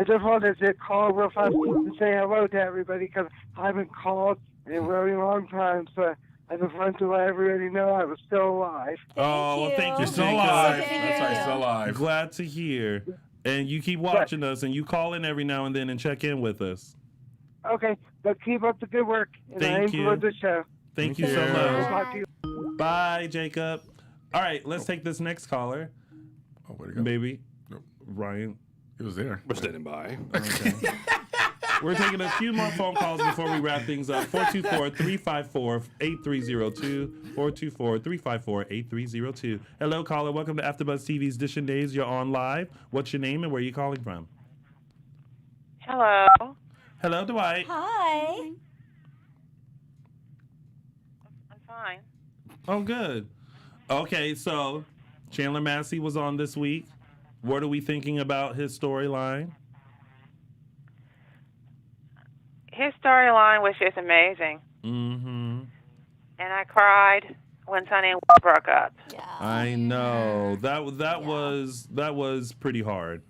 just wanted to call real fast to say hello to everybody because I haven't called in a very long time. So I just wanted to let everybody know I was still alive. Well, thank you, Still Jacob. alive. That's right, still alive. Glad to hear. And you keep watching us and you call in every now and then and check in with us. Okay, but keep up the good work. And I Thank you. enjoyed the show. Thank you so I'll much. talk to you. Bye, Jacob. All right, let's take this next caller. Oh, where'd he go? Baby. Nope. Ryan. He was there. We're standing by. Okay. We're taking a few more phone calls before we wrap things up. 424-354-8302. 424-354-8302. Hello, caller. Welcome to AfterBuzz TV's Dishin Days. You're on live. What's your name and where are you calling from? Hello. Hello, Dwight. Hi. I'm fine. Oh, good. Okay, so Chandler Massey was on this week. What are we thinking about his storyline? His storyline was just amazing. Mm-hmm. And I cried when Sonny and Will broke up. Yeah. I know. That was pretty hard.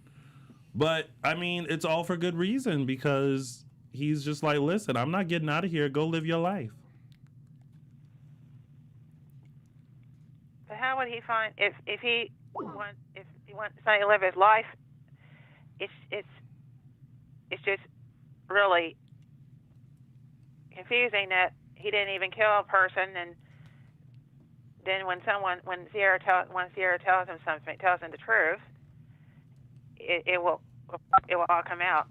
But I mean, it's all for good reason because he's just like, listen, I'm not getting out of here. Go live your life. But how would he find if he wants Sonny to live his life? It's just really confusing that he didn't even kill a person, and then when Sierra tells him something, tells him the truth, it will all come out.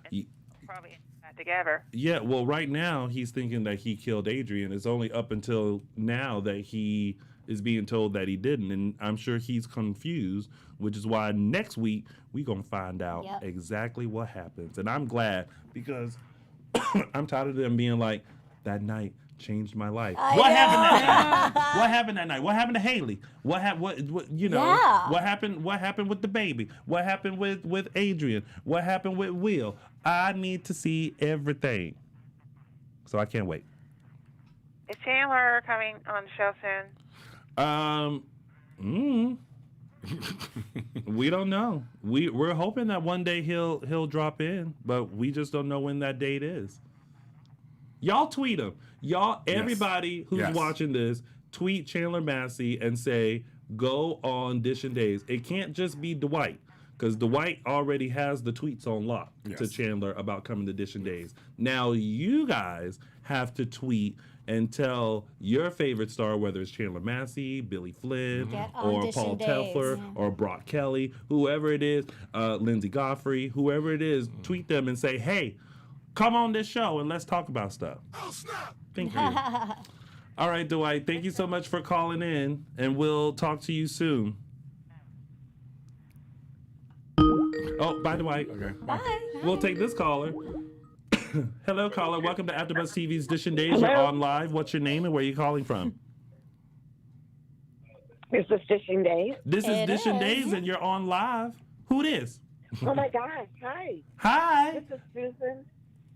And probably get together. Yeah, well, right now he's thinking that he killed Adrian. It's only up until now that he is being told that he didn't, and I'm sure he's confused, which is why next week we're going to find out exactly what happens. And I'm glad because I'm tired of them being like, that night changed my life. I happened that know. night? What happened that night? What happened to Haley? What you know? Yeah. What happened with the baby? What happened with Adrian? What happened with Will? I need to see everything. So I can't wait. Is Chandler coming on the show soon? We don't know. We're hoping that one day he'll drop in, but we just don't know when that date is. Y'all tweet him. Y'all, everybody who's watching this, tweet Chandler Massey and say, go on DISHIN Days. It can't just be Dwight, because Dwight already has the tweets on lock to Chandler about coming to DISHIN Days. Now you guys have to tweet and tell your favorite star, whether it's Chandler Massey, Billy Flynn, or Paul Telfer, or Brock Kelly, whoever it is, Lindsey Godfrey, whoever it is, tweet them and say, hey, come on this show and let's talk about stuff. Oh, snap. Thank you. All right, Dwight, thank you so much for calling in, and we'll talk to you soon. Oh, bye, Dwight. Okay. Bye. We'll take this caller. Hello, caller. Welcome to AfterBuzz TV's DISHIN Days. You're on live. What's your name and where are you calling from? Is this DISHIN Days? This is DISHIN Days, and you're on live. Who it is? Oh, my gosh. Hi. Hi. This is Susan.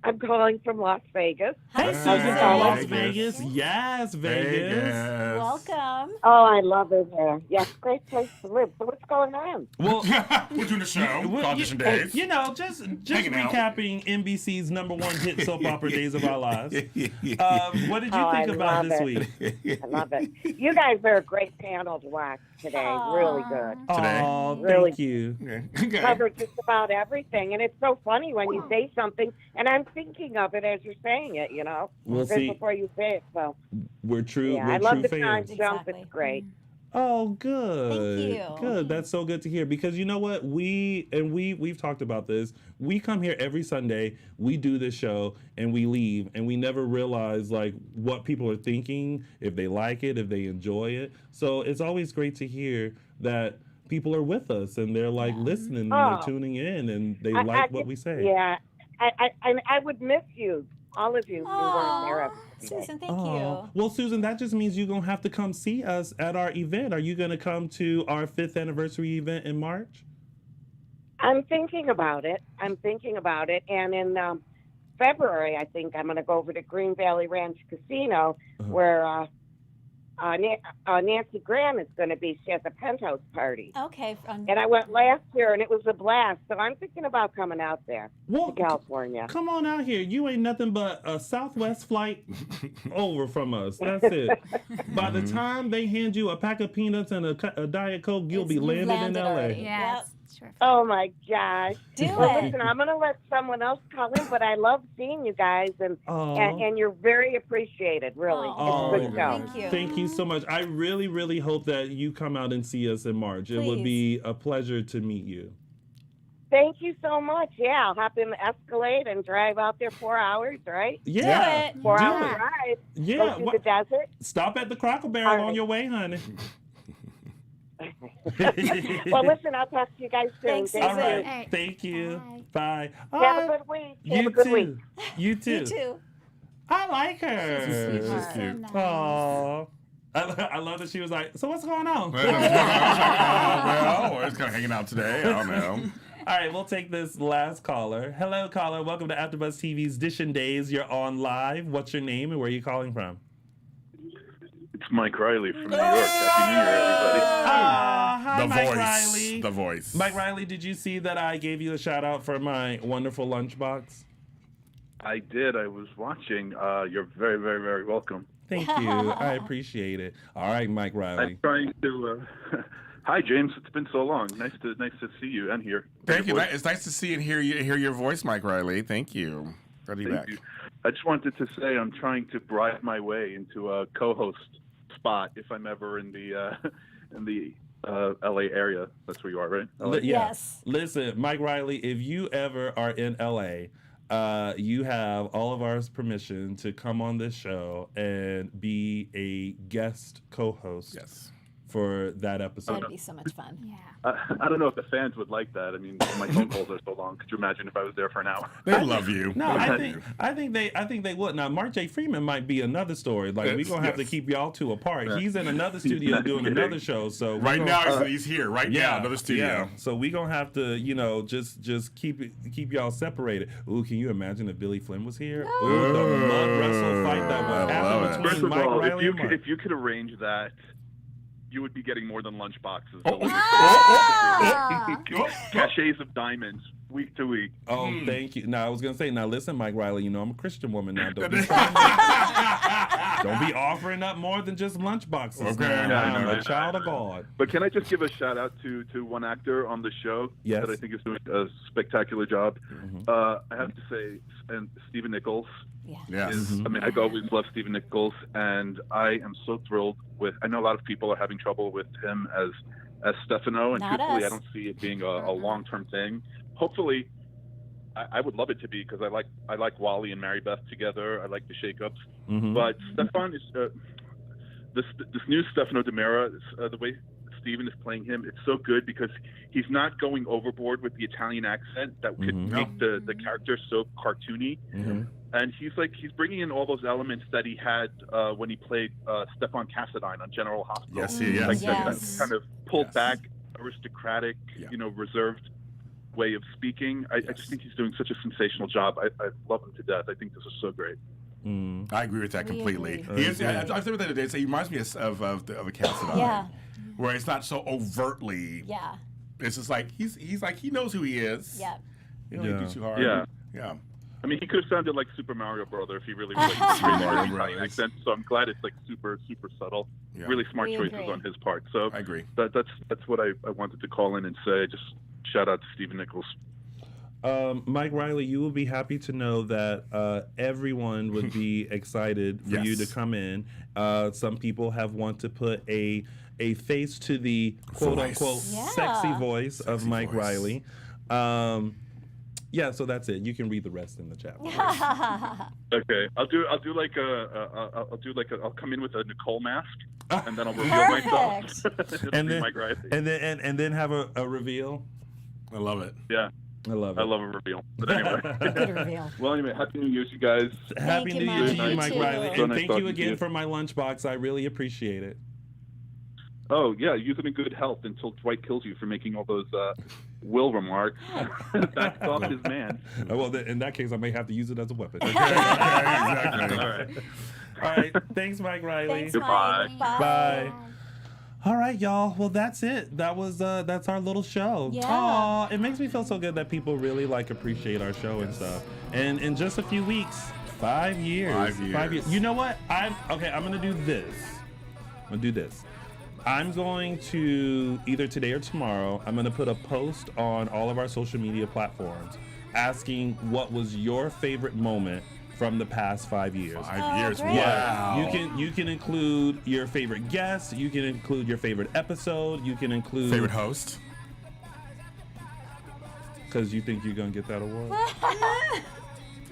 I'm calling from Las Vegas. Hey, Susan from Las Vegas. Yes, Vegas. Welcome. Oh, I love it here. Yes, great place to live. So what's going on? Well, we're doing a show called DISHIN Days. You know, just recapping NBC's #1 hit soap opera Days of Our Lives. What did you think about this week? I love it. You guys are a great panel to watch today. Really good. Oh, really, thank you. Covered just about everything. And it's so funny when you say something, and I'm thinking of it as you're saying it, you know, before you say it. So we're true. Yeah, we're I love true the fans. time jump. It's great. Oh, good. Thank you. Good. That's so good to hear, because you know what? We've talked about this. We come here every Sunday, we do this show, and we leave, and we never realize like what people are thinking, if they like it, if they enjoy it. So it's always great to hear that people are with us and they're like listening and they're tuning in and they like what we say. Yeah. I would miss you, all of you who weren't there every day. Susan, thank you. Well, Susan, that just means you're going to have to come see us at our event. Are you going to come to our 5th anniversary event in March? I'm thinking about it. And in February, I think I'm going to go over to Green Valley Ranch Casino where Nancy Graham is going to be. She has a penthouse party. Okay. And I went last year, and it was a blast. So I'm thinking about coming out there to California. Come on out here. You ain't nothing but a Southwest flight over from us. That's it. By the time they hand you a pack of peanuts and a Diet Coke, you'll be landed in L.A. Yes. Sure. Oh, my gosh. Do it. Listen, I'm going to let someone else call in, but I love seeing you guys, and you're very appreciated, really. Oh, it's a good show. Thank you. Thank you so much. I really, really hope that you come out and see us in March. Please. It would be a pleasure to meet you. Thank you so much. Yeah, I'll hop in the Escalade and drive out there 4 hours, right? Yeah. 4 hour drive. Yeah. Go through the desert. Stop at the Cracker Barrel on your way, honey. Well, listen, I'll talk to you guys soon. Thanks, All right. Susan. Thank you. Bye. Have a good week. You Have a good too. week. You too. You too. I like her. She's cute. nice. Aww. I love that she was like, so what's going on? Well, we're just kind of hanging out today. I don't know. All right, we'll take this last caller. Hello, caller. Welcome to AfterBuzz TV's DISHIN Days. You're on live. What's your name and where are you calling from? It's Mike Riley from New York. Happy New Year, everybody. Hi, Mike voice. Riley. The voice. Mike Riley, did you see that I gave you a shout out for my wonderful lunchbox? I did. I was watching. You're very, very, very welcome. Thank you. I appreciate it. All right, Mike Riley. I'm trying to. Hi, James. It's been so long. Nice to see you and hear. Thank you. It's nice to see and hear your voice, Mike Riley. Thank you. Glad to be back. You. I just wanted to say I'm trying to bribe my way into a co-host spot if I'm ever in the LA area. That's where you are, right? LA? Yes. Listen, Mike Riley, if you ever are in LA, you have all of our permission to come on this show and be a guest co-host for that episode. That'd be so much fun. Yeah. I don't know if the fans would like that. I mean, my phone calls are so long. Could you imagine if I was there for an hour? They love you. No, I think they would. Now, Mark J. Freeman might be another story. Like we're gonna have to keep y'all two apart. He's in another studio doing another show. So right now he's here. Right now, another studio. Yeah. So we gonna have to, just keep y'all separated. Ooh, can you imagine if Billy Flynn was here? Ooh, the mud wrestle fight that would happen between First of Mike all, Riley and Mark. if you could arrange that, you would be getting more than lunch boxes. Cachets of diamonds week to week. Oh, thank you. Now I was gonna say, now listen, Mike Riley, I'm a Christian woman now. Don't be offering up more than just lunch boxes. Okay, I'm a child of God. But can I just give a shout out to one actor on the show that I think is doing a spectacular job? I have to say, and Stephen Nichols. Yes. I mean, I've always loved Stephen Nichols, and I am so thrilled with. I know a lot of people are having trouble with him as Stefano, and truthfully, I don't see it being a long-term thing. Hopefully, I would love it to be, because I like Wally and Mary Beth together. I like the shakeups, but Stefan is this new Stefano Demera. The way Steven is playing him, it's so good because he's not going overboard with the Italian accent that could make the character so cartoony. And he's bringing in all those elements that he had when he played Stefan Cassadine on General Hospital. Yes. That kind of pulled back, aristocratic, reserved way of speaking. I just think he's doing such a sensational job. I love him to death. I think this is so great. I agree with that completely. I said that the other day. He reminds me of a Cassadine, where it's not so overtly. Yeah. It's just like he knows who he is. Yeah. He don't do too hard. Yeah. I mean, he could have sounded like Super Mario Brother if he really was like accent. So I'm glad it's like super subtle. Yeah. Really smart choices on his part. So I agree. That's what I wanted to call in and say. Just shout out to Stephen Nichols. Mike Riley, you will be happy to know that everyone would be excited for you to come in. Some people have want to put a face to the quote-unquote sexy voice of Mike Riley. So that's it. You can read the rest in the chat. Okay, I'll come in with a Nicole mask, and then I'll reveal myself. and then Mike Riley. and then have a reveal. I love it. Yeah. I love it. I love a reveal. But anyway. Good reveal. Well, anyway, Happy New Year to you guys. Happy New Year to you, Mike Riley. So And nice thank you talking to again you. for my lunchbox. I really appreciate it. Oh, yeah, use it in good health until Dwight kills you for making all those will remarks. That's off his man. Well, in that case, I may have to use it as a weapon. Exactly. All right. Thanks, Mike Riley. Thanks, Goodbye. Mike. Bye. All right, y'all. Well, that's it. That's our little show. Yeah. Aw, it makes me feel so good that people really appreciate our show and stuff. And in just a few weeks, 5 years. 5 years. You know what? I'm gonna do this. I'm going to either today or tomorrow, I'm gonna put a post on all of our social media platforms asking what was your favorite moment from the past 5 years. 5 years. Great. Yeah, you can include your favorite guest. You can include your favorite episode. You can include Favorite host. Because you think you're gonna get that award.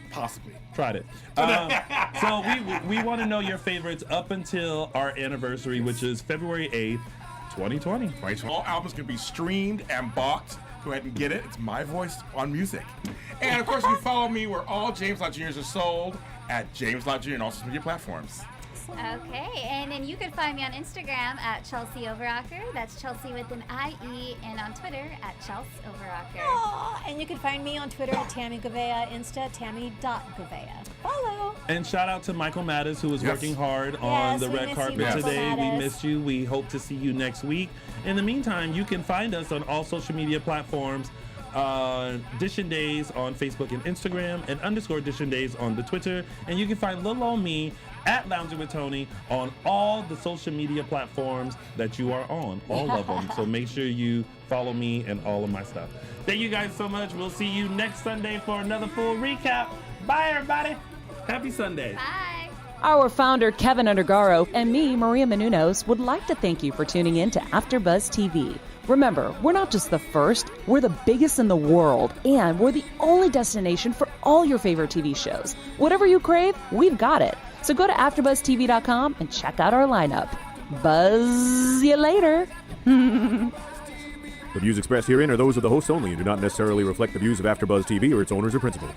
Possibly. Tried it. So we want to know your favorites up until our anniversary, which is February 8th, 2020. All albums can be streamed and bought. Go ahead and get it. It's my voice on music. And of course, you can follow me where all James Lott Juniors are sold at James Lott Jr. on all social media platforms. Okay, and then you can find me on Instagram at Chelsie Overocker. That's Chelsea with an IE, and on Twitter at Chelsie Overocker. Aw, and you can find me on Twitter at Tami Goveia, Insta Tami.Goveia. Follow. And shout out to Michael Mattis, who was working hard on the red carpet today. We missed you. We hope to see you next week. In the meantime, you can find us on all social media platforms. DISHIN Days on Facebook and Instagram, and _DISHIN Days on the Twitter. And you can find little old me at Lounging with Tony on all the social media platforms that you are on, all of them. So make sure you follow me and all of my stuff. Thank you guys so much. We'll see you next Sunday for another full recap. Bye, everybody. Happy Sunday. Bye. Our founder, Kevin Undergaro, and me, Maria Menounos, would like to thank you for tuning in to AfterBuzz TV. Remember, we're not just the first, we're the biggest in the world, and we're the only destination for all your favorite TV shows. Whatever you crave, we've got it. So go to AfterBuzzTV.com and check out our lineup. Buzz you later. The views expressed herein are those of the hosts only and do not necessarily reflect the views of AfterBuzz TV or its owners or principals.